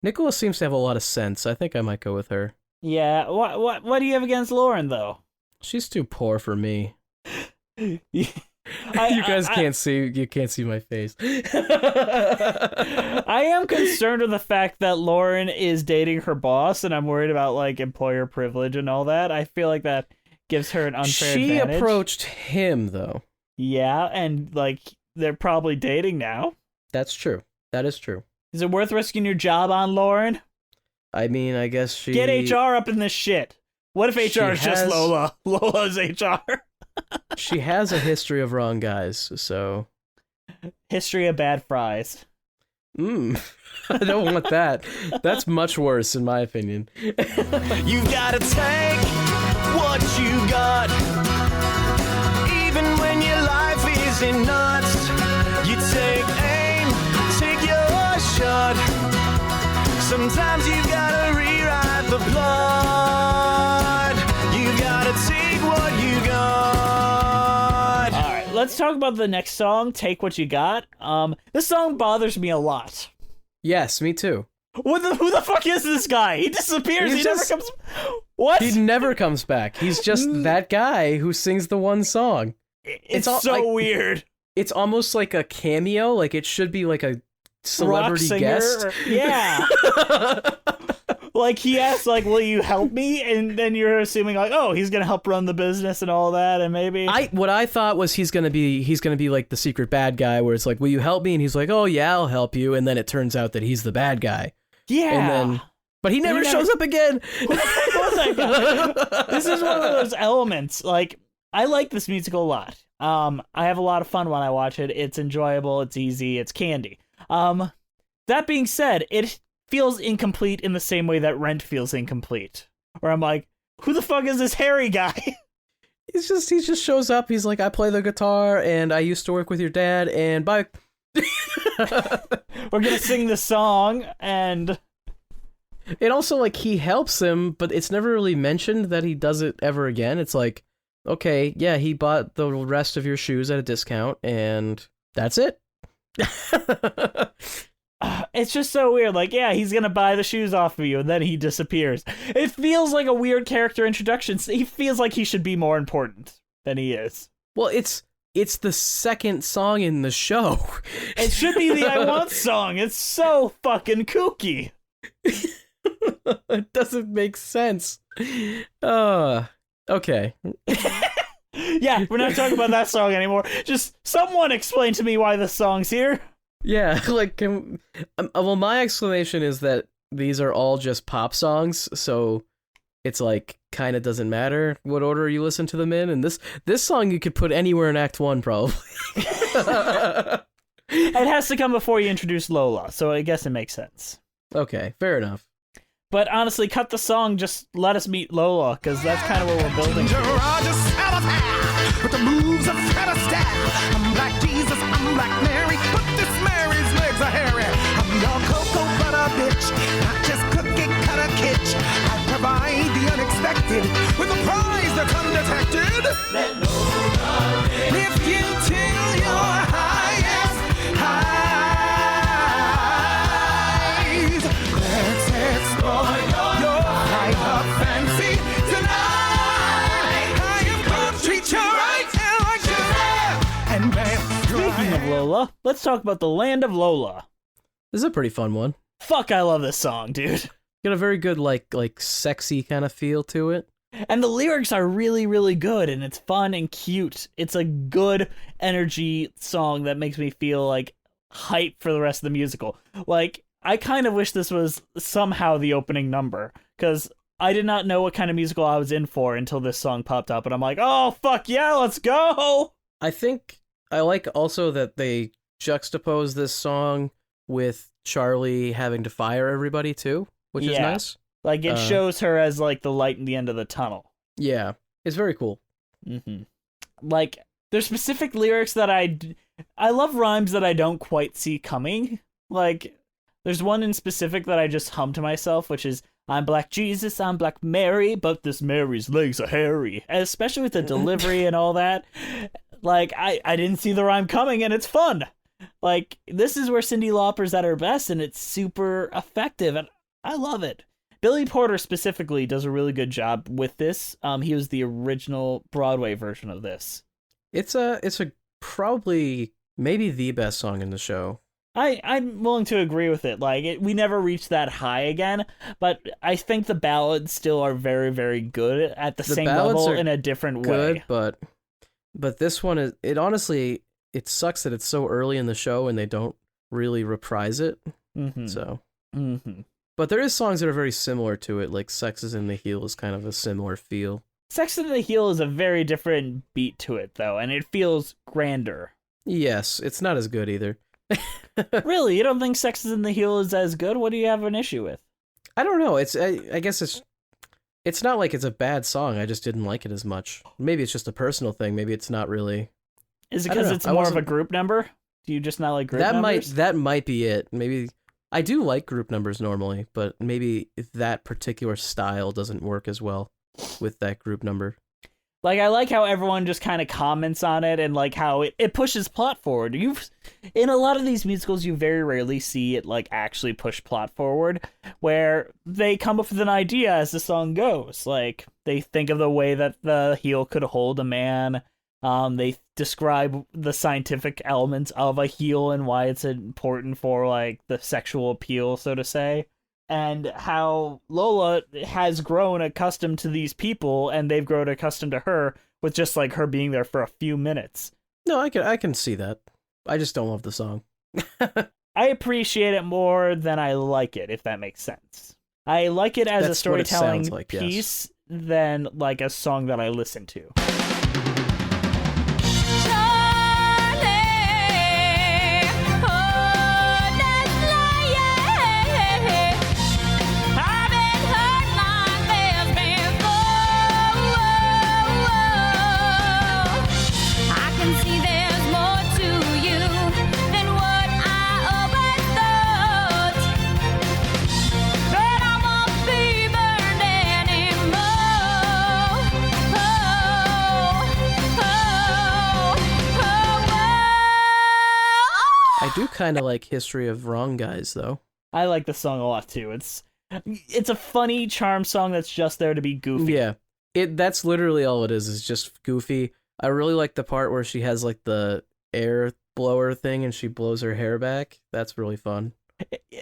[SPEAKER 2] Nicola seems to have a lot of sense. I think I might go with her.
[SPEAKER 1] Yeah, what do you have against Lauren, though?
[SPEAKER 2] She's too poor for me.
[SPEAKER 1] You
[SPEAKER 2] can't see my face.
[SPEAKER 1] I am concerned with the fact that Lauren is dating her boss, and I'm worried about like employer privilege and all that. I feel like that gives her an unfair advantage. She
[SPEAKER 2] approached him, though.
[SPEAKER 1] Yeah, and like they're probably dating now.
[SPEAKER 2] That's true. That is true.
[SPEAKER 1] Is it worth risking your job on, Lauren?
[SPEAKER 2] I mean, I guess she...
[SPEAKER 1] Get HR up in this shit. What if HR is just Lola? Lola's HR.
[SPEAKER 2] She has a history of wrong guys, so...
[SPEAKER 1] History of bad fries.
[SPEAKER 2] I don't want that. That's much worse, in my opinion.
[SPEAKER 3] You gotta take what you got. Even when your life isn't nuts, you take aim, take your shot. Sometimes you gotta rewrite the plot. You gotta take what you got.
[SPEAKER 1] Alright, let's talk about the next song, Take What You Got. This song bothers me a lot.
[SPEAKER 2] Yes, me too.
[SPEAKER 1] Who the fuck is this guy? He disappears. He never comes... What?
[SPEAKER 2] He never comes back. He's just that guy who sings the one song.
[SPEAKER 1] It's so weird.
[SPEAKER 2] It's almost like a cameo. Like, it should be like a celebrity guest.
[SPEAKER 1] Yeah. Like, he asks, like, will you help me? And then you're assuming, like, oh, he's gonna help run the business and all that, and maybe...
[SPEAKER 2] What I thought was he's gonna be like the secret bad guy, where it's like, will you help me? And he's like, oh, yeah, I'll help you. And then it turns out that he's the bad guy.
[SPEAKER 1] Yeah.
[SPEAKER 2] But he never shows up again.
[SPEAKER 1] This is one of those elements. Like, I like this musical a lot. I have a lot of fun when I watch it. It's enjoyable. It's easy. It's candy. That being said, it feels incomplete in the same way that Rent feels incomplete. Where I'm like, who the fuck is this hairy guy?
[SPEAKER 2] He just shows up. He's like, I play the guitar, and I used to work with your dad, and bye.
[SPEAKER 1] We're gonna sing the song, and...
[SPEAKER 2] It also, like, he helps him, but it's never really mentioned that he does it ever again. It's like, okay, yeah, he bought the rest of your shoes at a discount, and that's it.
[SPEAKER 1] It's just so weird. Like, yeah, he's gonna buy the shoes off of you, and then he disappears. It feels like a weird character introduction. He feels like he should be more important than he is.
[SPEAKER 2] Well, it's the second song in the show.
[SPEAKER 1] It should be the I Want song. It's so fucking kooky.
[SPEAKER 2] It doesn't make sense. Okay.
[SPEAKER 1] Yeah, we're not talking about that song anymore. Just someone explain to me why this song's here.
[SPEAKER 2] Yeah, like, well, my explanation is that these are all just pop songs, so it's like kind of doesn't matter what order you listen to them in, and this song you could put anywhere in Act 1, probably.
[SPEAKER 1] It has to come before you introduce Lola, so I guess it makes sense.
[SPEAKER 2] Okay, fair enough.
[SPEAKER 1] But honestly, cut the song, just let us meet Lola, because that's kind of what we're building to.
[SPEAKER 3] With the moves of Fred Astaire. I'm like Jesus, I'm like Mary, but this Mary's legs are hairy. I'm your cocoa butter bitch, not just cookie cutter kitsch. I provide the unexpected with a prize that's undetected. Let Lola lift you till your highest highs. Let's explore your flight of fancy tonight. I am gonna treat you right.
[SPEAKER 1] Speaking of Lola, let's talk about the Land of Lola.
[SPEAKER 2] This is a pretty fun one.
[SPEAKER 1] Fuck, I love this song, dude.
[SPEAKER 2] Got a very good, like sexy kind of feel to it.
[SPEAKER 1] And the lyrics are really, really good, and it's fun and cute. It's a good energy song that makes me feel, like, hype for the rest of the musical. Like, I kind of wish this was somehow the opening number, because I did not know what kind of musical I was in for until this song popped up, and I'm like, oh, fuck yeah, let's go!
[SPEAKER 2] I think I like also that they juxtapose this song with Charlie having to fire everybody too, which is nice.
[SPEAKER 1] Like, it shows her as, like, the light in the end of the tunnel.
[SPEAKER 2] Yeah, it's very cool.
[SPEAKER 1] Mm-hmm. Like, there's specific lyrics that I love rhymes that I don't quite see coming. Like, there's one in specific that I just hum to myself, which is, I'm Black Jesus, I'm Black Mary, but this Mary's legs are hairy. And especially with the delivery and all that. Like, I didn't see the rhyme coming, and it's fun. Like, this is where Cyndi Lauper's at her best, and it's super effective, and I love it. Billy Porter specifically does a really good job with this. He was the original Broadway version of this.
[SPEAKER 2] It's a probably maybe the best song in the show.
[SPEAKER 1] I'm willing to agree with it. Like, we never reached that high again, but I think the ballads still are very, very good at the same level in a different way.
[SPEAKER 2] But this one is, it honestly, it sucks that it's so early in the show and they don't really reprise it.
[SPEAKER 1] Mm-hmm.
[SPEAKER 2] So,
[SPEAKER 1] mm-hmm.
[SPEAKER 2] But there is songs that are very similar to it, like Sex is in the Heel is kind of a similar feel.
[SPEAKER 1] Sex in the Heel is a very different beat to it, though, and it feels grander.
[SPEAKER 2] Yes, it's not as good either.
[SPEAKER 1] Really? You don't think Sex is in the Heel is as good? What do you have an issue with?
[SPEAKER 2] I don't know. I guess it's not like it's a bad song. I just didn't like it as much. Maybe it's just a personal thing. Maybe it's not really.
[SPEAKER 1] Is it because it's more of a group number? Do you just not like group numbers?
[SPEAKER 2] That might be it. Maybe I do like group numbers normally, but maybe that particular style doesn't work as well with that group number.
[SPEAKER 1] Like, I like how everyone just kind of comments on it and, like, how it pushes plot forward. In a lot of these musicals, you very rarely see it, like, actually push plot forward, where they come up with an idea as the song goes. Like, they think of the way that the heel could hold a man. They describe the scientific elements of a heel and why it's important for, like, the sexual appeal, so to say. And how Lola has grown accustomed to these people, and they've grown accustomed to her, with just, like, her being there for a few minutes.
[SPEAKER 2] No, I can see that. I just don't love the song.
[SPEAKER 1] I appreciate it more than I like it, if that makes sense. I like it as a storytelling piece than, like, a song that I listen to.
[SPEAKER 2] I do kind of like History of Wrong Guys, though.
[SPEAKER 1] I like the song a lot, too. It's a funny charm song that's just there to be goofy.
[SPEAKER 2] Yeah. That's literally all it is just goofy. I really like the part where she has, like, the air blower thing and she blows her hair back. That's really fun.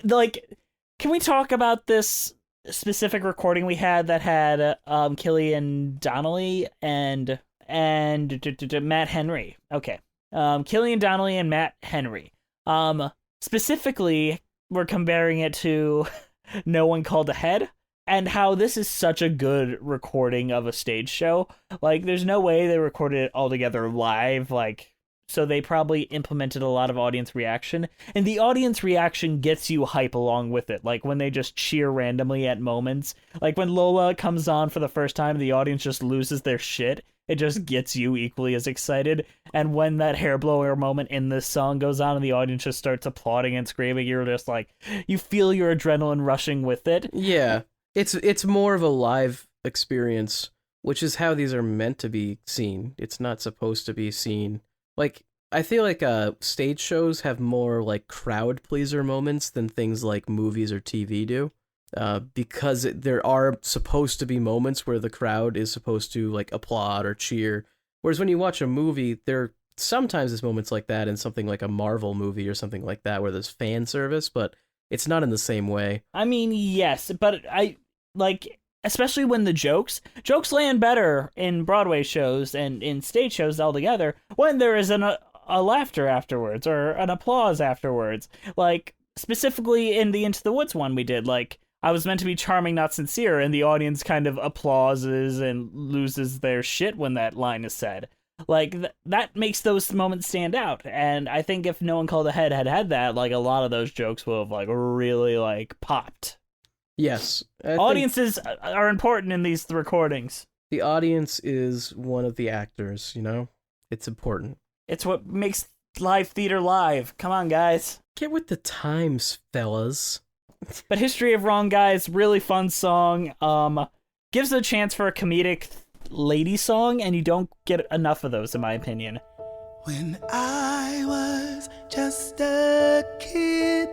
[SPEAKER 1] Like, can we talk about this specific recording we had that had Killian Donnelly and Matt Henry? Okay. Killian Donnelly and Matt Henry. Specifically, we're comparing it to No One Called Ahead, and how this is such a good recording of a stage show. Like, there's no way they recorded it all together live, like, so they probably implemented a lot of audience reaction, and the audience reaction gets you hype along with it, like when they just cheer randomly at moments. Like when Lola comes on for the first time, the audience just loses their shit. It just gets you equally as excited. And when that hair blower moment in this song goes on and the audience just starts applauding and screaming, you're just like, you feel your adrenaline rushing with it.
[SPEAKER 2] Yeah. It's more of a live experience, which is how these are meant to be seen. It's not supposed to be seen. Like, I feel like stage shows have more, like, crowd pleaser moments than things like movies or TV do. Because there are supposed to be moments where the crowd is supposed to, like, applaud or cheer. Whereas when you watch a movie, there sometimes there's moments like that in something like a Marvel movie or something like that where there's fan service, but it's not in the same way.
[SPEAKER 1] I mean, yes, but I, like, especially when the jokes land better in Broadway shows and in stage shows altogether when there is a laughter afterwards or an applause afterwards. Like, specifically in the Into the Woods one we did, like, I was meant to be charming, not sincere, and the audience kind of applauses and loses their shit when that line is said. Like, that makes those moments stand out, and I think if No One Called Ahead had that, like, a lot of those jokes would have, like, really, like, popped.
[SPEAKER 2] Yes.
[SPEAKER 1] Audiences are important in these recordings.
[SPEAKER 2] The audience is one of the actors, you know? It's important.
[SPEAKER 1] It's what makes live theater live. Come on, guys.
[SPEAKER 2] Get with the times, fellas.
[SPEAKER 1] But History of Wrong Guys, really fun song. Gives a chance for a comedic lady song, and you don't get enough of those, in my opinion.
[SPEAKER 3] When I was just a kid,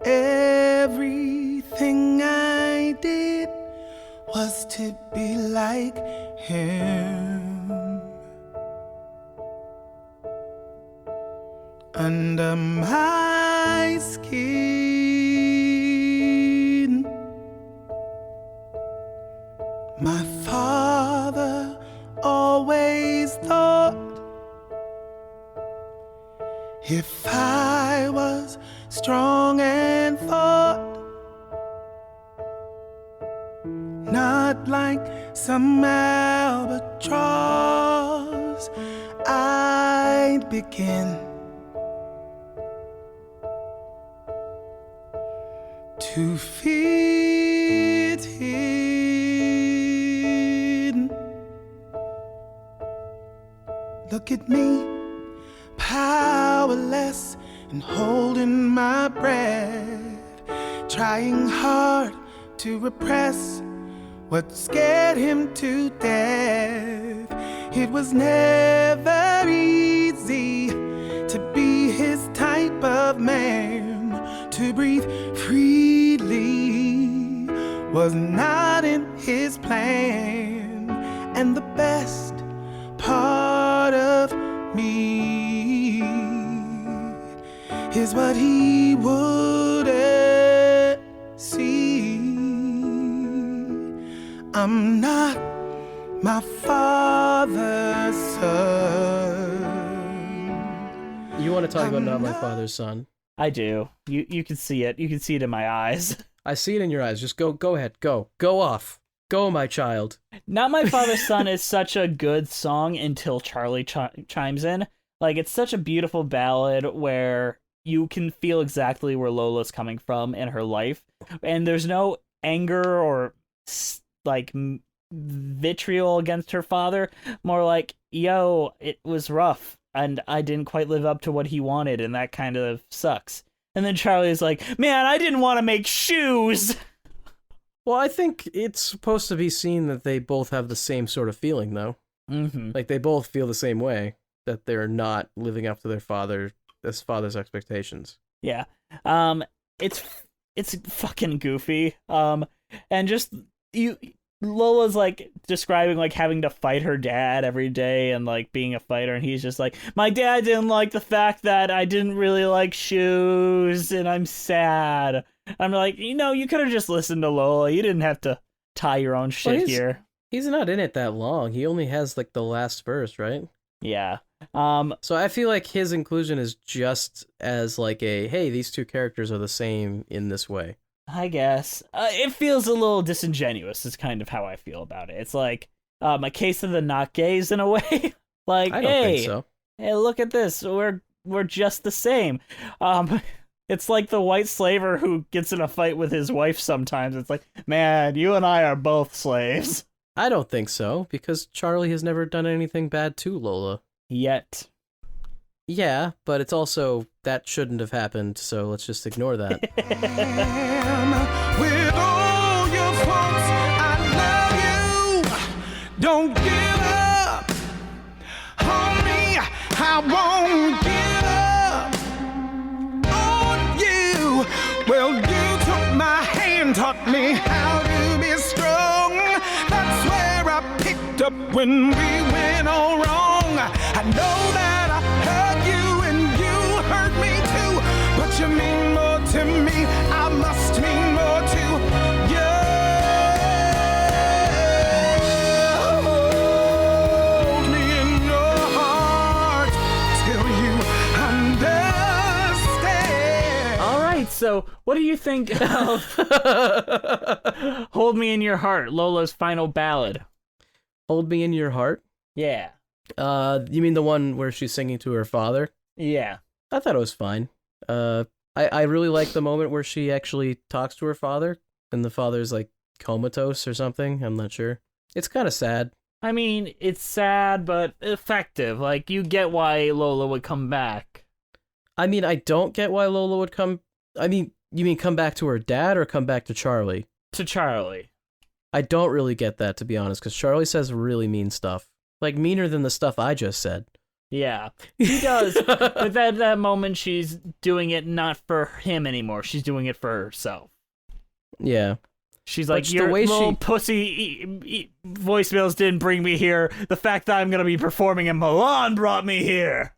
[SPEAKER 3] everything I did was to be like him. Under my skin, my father always thought if I was strong and fought, not like some albatross, I'd begin to fit in. Look at me, powerless and holding my breath, trying hard to repress what scared him to death. It was never easy to be his type of man. To breathe freely was not in his plan. And the best part of me is what he wouldn't see. I'm not my father's son.
[SPEAKER 2] You want to talk about Not My Father's Son?
[SPEAKER 1] I do. You can see it. You can see it in my eyes.
[SPEAKER 2] I see it in your eyes. Just go ahead. Go off. Go, my child.
[SPEAKER 1] Not My Father's Son is such a good song until Charlie chimes in. Like, it's such a beautiful ballad where you can feel exactly where Lola's coming from in her life. And there's no anger or, like, vitriol against her father. More like, yo, it was rough, and I didn't quite live up to what he wanted, and that kind of sucks. And then Charlie's like, man, I didn't want to make shoes!
[SPEAKER 2] Well, I think it's supposed to be seen that they both have the same sort of feeling, though.
[SPEAKER 1] Mm-hmm.
[SPEAKER 2] Like, they both feel the same way, that they're not living up to their father's expectations.
[SPEAKER 1] Yeah. It's fucking goofy. And just, Lola's, like, describing, like, having to fight her dad every day and, like, being a fighter, and he's just like, my dad didn't like the fact that I didn't really like shoes, and I'm sad. I'm like, you could have just listened to Lola. You didn't have to tie your own shit here.
[SPEAKER 2] He's not in it that long. He only has, like, the last verse, right?
[SPEAKER 1] Yeah.
[SPEAKER 2] So I feel like his inclusion is just as, like, hey, these two characters are the same in this way.
[SPEAKER 1] I guess. It feels a little disingenuous is kind of how I feel about it. It's like a case of the not gays in a way. Like,
[SPEAKER 2] I don't think so.
[SPEAKER 1] Hey, look at this. We're just the same. It's like the white slaver who gets in a fight with his wife sometimes. It's like, man, you and I are both slaves.
[SPEAKER 2] I don't think so, because Charlie has never done anything bad to Lola.
[SPEAKER 1] Yet.
[SPEAKER 2] Yeah, but it's also, that shouldn't have happened, so let's just ignore that.
[SPEAKER 3] With all your faults, I love you. Don't give up on me. I won't give up on you. Well, you took my hand, taught me how to be strong. That's where I picked up when we went all wrong. I know that I hurt you and you hurt me too, but you mean more to me. I must mean more to you. Hold me in your heart till you understand.
[SPEAKER 1] All right, so What do you think of Hold Me in Your Heart, Lola's final ballad?
[SPEAKER 2] Hold Me in Your Heart?
[SPEAKER 1] Yeah.
[SPEAKER 2] You mean the one where she's singing to her father?
[SPEAKER 1] Yeah.
[SPEAKER 2] I thought it was fine. I really like the moment where she actually talks to her father, and the father's like comatose or something. I'm not sure. It's kind of sad.
[SPEAKER 1] I mean, it's sad, but effective. Like, you get why Lola would come back.
[SPEAKER 2] I mean, I don't get why Lola would come... I mean, you mean come back to her dad or come back to Charlie?
[SPEAKER 1] To Charlie.
[SPEAKER 2] I don't really get that, to be honest, because Charlie says really mean stuff. Like, meaner than the stuff I just said.
[SPEAKER 1] Yeah, he does. But at that moment, she's doing it not for him anymore. She's doing it for herself.
[SPEAKER 2] Yeah.
[SPEAKER 1] She's like, your little pussy voicemails didn't bring me here. The fact that I'm going to be performing in Milan brought me here.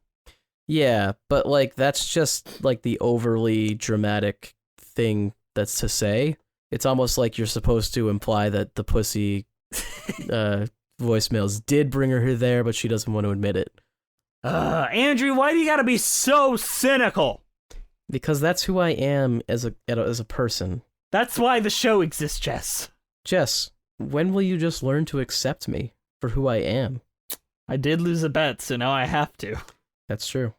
[SPEAKER 2] Yeah, but, like, that's just, like, the overly dramatic thing that's to say. It's almost like you're supposed to imply that the pussy voicemails did bring her there, but she doesn't want to admit it.
[SPEAKER 1] Andrew, why do you gotta be so cynical?
[SPEAKER 2] Because that's who I am as a person.
[SPEAKER 1] That's why the show exists, Jess.
[SPEAKER 2] Jess, when will you just learn to accept me for who I am?
[SPEAKER 1] I did lose a bet, so now I have to.
[SPEAKER 2] That's true.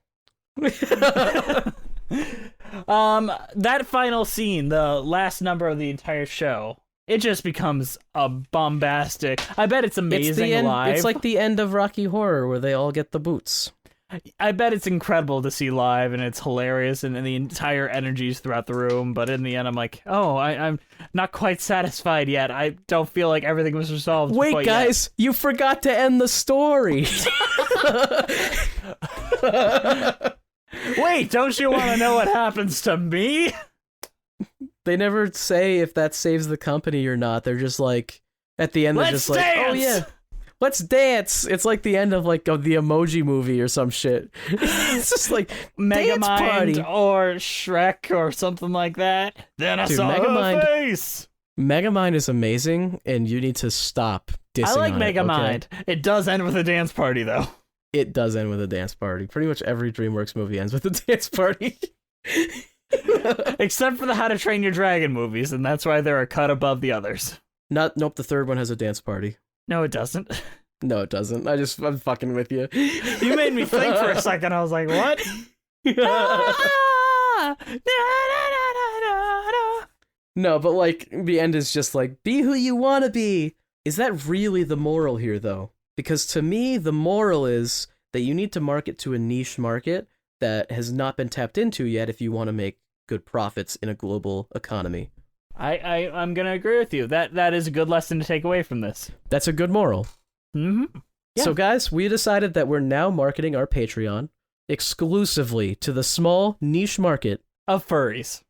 [SPEAKER 1] That final scene, the last number of the entire show, it just becomes a bombastic. I bet it's amazing live.
[SPEAKER 2] It's like the end of Rocky Horror where they all get the boots.
[SPEAKER 1] I bet it's incredible to see live, and it's hilarious, and the entire energies throughout the room. But in the end, I'm like, oh, I'm not quite satisfied yet. I don't feel like everything was resolved.
[SPEAKER 2] Wait, guys, you forgot to end the story.
[SPEAKER 1] Wait, don't you want to know what happens to me?
[SPEAKER 2] They never say if that saves the company or not. They're just like, at the end, they're just like, oh yeah, let's dance. It's like the end of the Emoji Movie or some shit. It's just like
[SPEAKER 1] Megamind or Shrek or something like that. Then I saw her face.
[SPEAKER 2] Megamind is amazing, and you need to stop dissing
[SPEAKER 1] I like
[SPEAKER 2] on
[SPEAKER 1] Megamind.
[SPEAKER 2] Okay?
[SPEAKER 1] It does end with a dance party, though.
[SPEAKER 2] It does end with a dance party. Pretty much every DreamWorks movie ends with a dance party.
[SPEAKER 1] Except for the How to Train Your Dragon movies, and that's why they're a cut above the others.
[SPEAKER 2] Nope, the third one has a dance party.
[SPEAKER 1] No, it doesn't.
[SPEAKER 2] No, it doesn't. I'm fucking with you.
[SPEAKER 1] You made me think for a second. I was like, what?
[SPEAKER 2] No, but like, the end is just like, be who you want to be. Is that really the moral here, though? Because to me, the moral is that you need to market to a niche market that has not been tapped into yet if you want to make good profits in a global economy.
[SPEAKER 1] I'm gonna agree with you. That is a good lesson to take away from this.
[SPEAKER 2] That's a good moral.
[SPEAKER 1] Mm-hmm. Yeah.
[SPEAKER 2] So guys, we decided that we're now marketing our Patreon exclusively to the small niche market
[SPEAKER 1] of furries.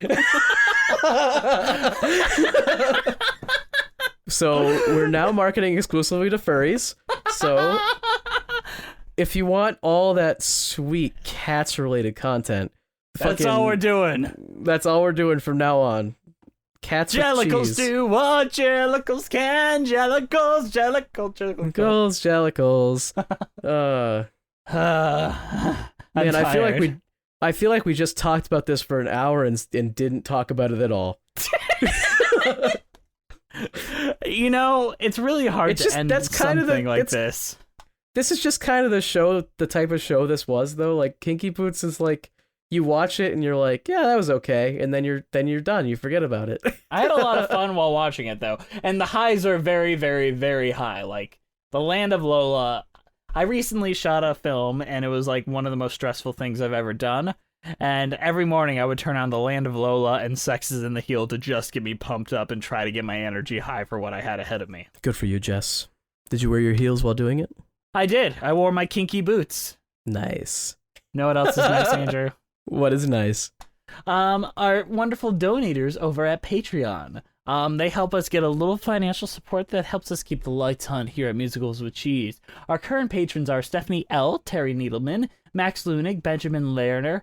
[SPEAKER 2] So we're now marketing exclusively to furries. So if you want all that sweet cats-related content,
[SPEAKER 1] that's all we're doing.
[SPEAKER 2] That's all we're doing from now on. Cats with
[SPEAKER 1] Jellicles
[SPEAKER 2] cheese.
[SPEAKER 1] do what jellicles can. Jellicles.
[SPEAKER 2] Man, I feel like we just talked about this for an hour and didn't talk about it at all.
[SPEAKER 1] You know, it's really hard to end something like this.
[SPEAKER 2] This is just kind of the type of show this was, though. Like, Kinky Boots is like, you watch it and you're like, yeah, that was okay, and then you're done. You forget about it.
[SPEAKER 1] I had a lot of fun while watching it, though, and the highs are very, very, very high. Like, The Land of Lola. I recently shot a film, and it was like one of the most stressful things I've ever done. And every morning I would turn on The Land of Lola and Sex is in the Heel to just get me pumped up and try to get my energy high for what I had ahead of me.
[SPEAKER 2] Good for you, Jess. Did you wear your heels while doing it?
[SPEAKER 1] I did. I wore my kinky boots.
[SPEAKER 2] Nice.
[SPEAKER 1] Know what else is nice, Andrew?
[SPEAKER 2] What is nice?
[SPEAKER 1] Our wonderful donators over at Patreon. They help us get a little financial support that helps us keep the lights on here at Musicals with Cheese. Our current patrons are Stephanie L., Terry Needleman, Max Lunig, Benjamin Lerner,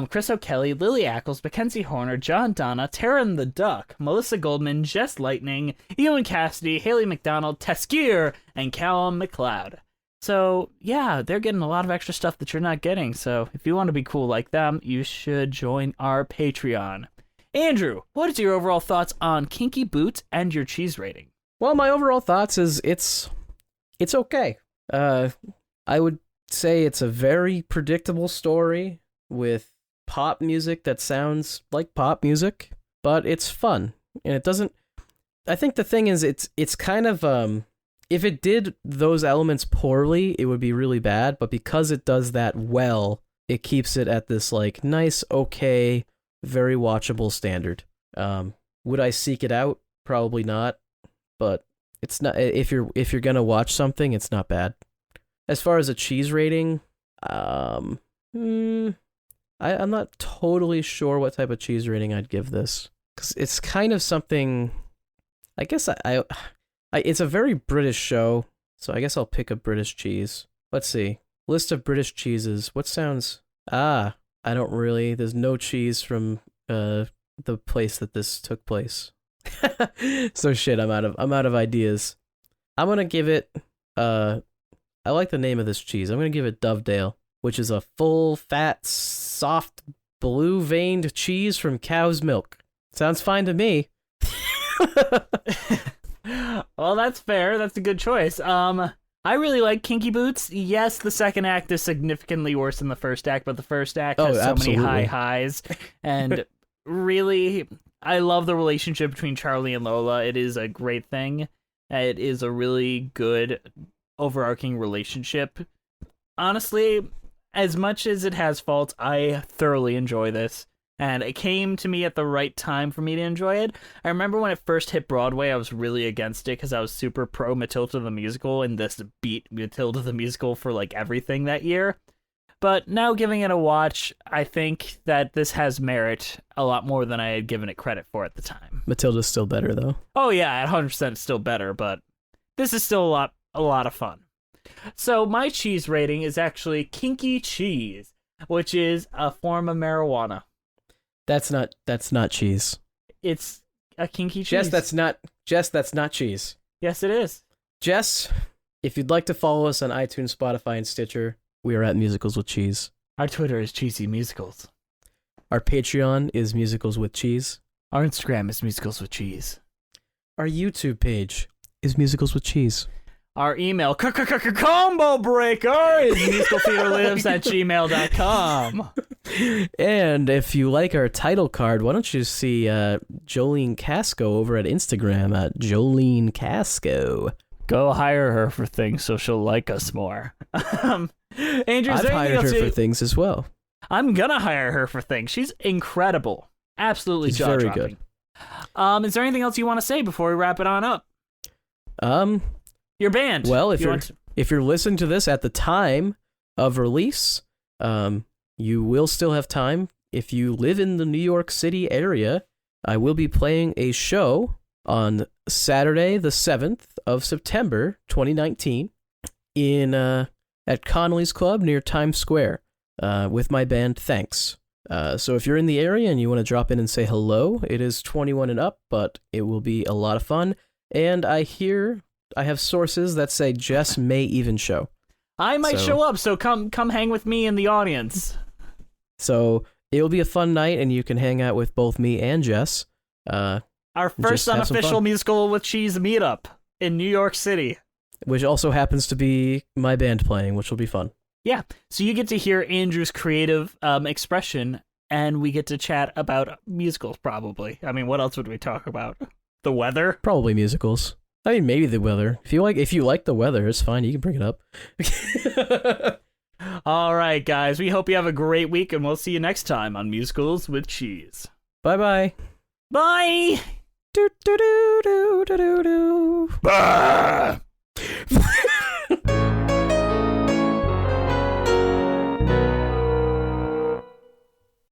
[SPEAKER 1] Chris O'Kelly, Lily Ackles, Mackenzie Horner, John Donna, Taryn the Duck, Melissa Goldman, Jess Lightning, Ewan Cassidy, Haley McDonald, Teskier, and Callum McLeod. So, yeah, they're getting a lot of extra stuff that you're not getting. So, if you want to be cool like them, you should join our Patreon. Andrew, what is your overall thoughts on Kinky Boots and your cheese rating?
[SPEAKER 2] Well, my overall thoughts is it's okay. I would say it's a very predictable story with pop music that sounds like pop music, but it's fun. And it doesn't... I think the thing is, it's kind of... if it did those elements poorly, it would be really bad, but because it does that well, it keeps it at this, like, nice, okay, very watchable standard. Would I seek it out? Probably not, but it's not... If you're gonna watch something, it's not bad. As far as a cheese rating, I'm not totally sure what type of cheese rating I'd give this, because it's kind of something... I guess it's a very British show, so I guess I'll pick a British cheese. Let's see. List of British cheeses. What sounds... I don't really... There's no cheese from the place that this took place. So shit, I'm out of ideas. I'm gonna give it... I like the name of this cheese. I'm gonna give it Dovedale, which is a full, fat, soft, blue-veined cheese from cow's milk. Sounds fine to me.
[SPEAKER 1] Well, that's fair. That's a good choice. I really like Kinky Boots. Yes, the second act is significantly worse than the first act, but the first act has so many high highs. And really, I love the relationship between Charlie and Lola. It is a great thing. It is a really good overarching relationship. Honestly, as much as it has faults, I thoroughly enjoy this. And it came to me at the right time for me to enjoy it. I remember when it first hit Broadway, I was really against it because I was super pro Matilda the Musical, and this beat Matilda the Musical for like everything that year. But now giving it a watch, I think that this has merit a lot more than I had given it credit for at the time.
[SPEAKER 2] Matilda's still better, though.
[SPEAKER 1] Oh yeah, 100% it's still better, but this is still a lot of fun. So my cheese rating is actually Kinky Cheese, which is a form of marijuana.
[SPEAKER 2] That's not cheese.
[SPEAKER 1] It's a kinky cheese.
[SPEAKER 2] Jess, that's not cheese.
[SPEAKER 1] Yes, it is.
[SPEAKER 2] Jess, if you'd like to follow us on iTunes, Spotify, and Stitcher, we are at Musicals with Cheese.
[SPEAKER 1] Our Twitter is Cheesy Musicals.
[SPEAKER 2] Our Patreon is Musicals with Cheese.
[SPEAKER 1] Our Instagram is Musicals with Cheese.
[SPEAKER 2] Our YouTube page is Musicals with Cheese.
[SPEAKER 1] Our email, combo breaker, is musicaltheaterlives@gmail.com.
[SPEAKER 2] And if you like our title card, why don't you see Jolene Casco over at Instagram at Jolene Casco.
[SPEAKER 1] Go hire her for things so she'll like us more. Andrew,
[SPEAKER 2] I've hired her for things as well.
[SPEAKER 1] I'm gonna hire her for things. She's incredible. Absolutely jaw-dropping.
[SPEAKER 2] Very good.
[SPEAKER 1] Is there anything else you want to say before we wrap it on up? Your band.
[SPEAKER 2] Well, if you're listening to this at the time of release, you will still have time. If you live in the New York City area, I will be playing a show on Saturday, the 7th of September, 2019, at Connolly's Club near Times Square, with my band Thanks. So if you're in the area and you want to drop in and say hello, it is 21 and up, but it will be a lot of fun. And I have sources that say Jess may even show.
[SPEAKER 1] I might show up, so come hang with me in the audience.
[SPEAKER 2] So it'll be a fun night, and you can hang out with both me and Jess.
[SPEAKER 1] Our first unofficial Musical with Cheese meetup in New York City.
[SPEAKER 2] Which also happens to be my band playing, which will be fun.
[SPEAKER 1] Yeah, so you get to hear Andrew's creative expression, and we get to chat about musicals, probably. I mean, what else would we talk about? The weather?
[SPEAKER 2] Probably musicals. I mean, maybe the weather. If you like the weather, it's fine. You can bring it up.
[SPEAKER 1] All right, guys. We hope you have a great week, and we'll see you next time on Musicals with Cheese.
[SPEAKER 2] Bye-bye.
[SPEAKER 1] Bye.
[SPEAKER 2] Do do do do do do do.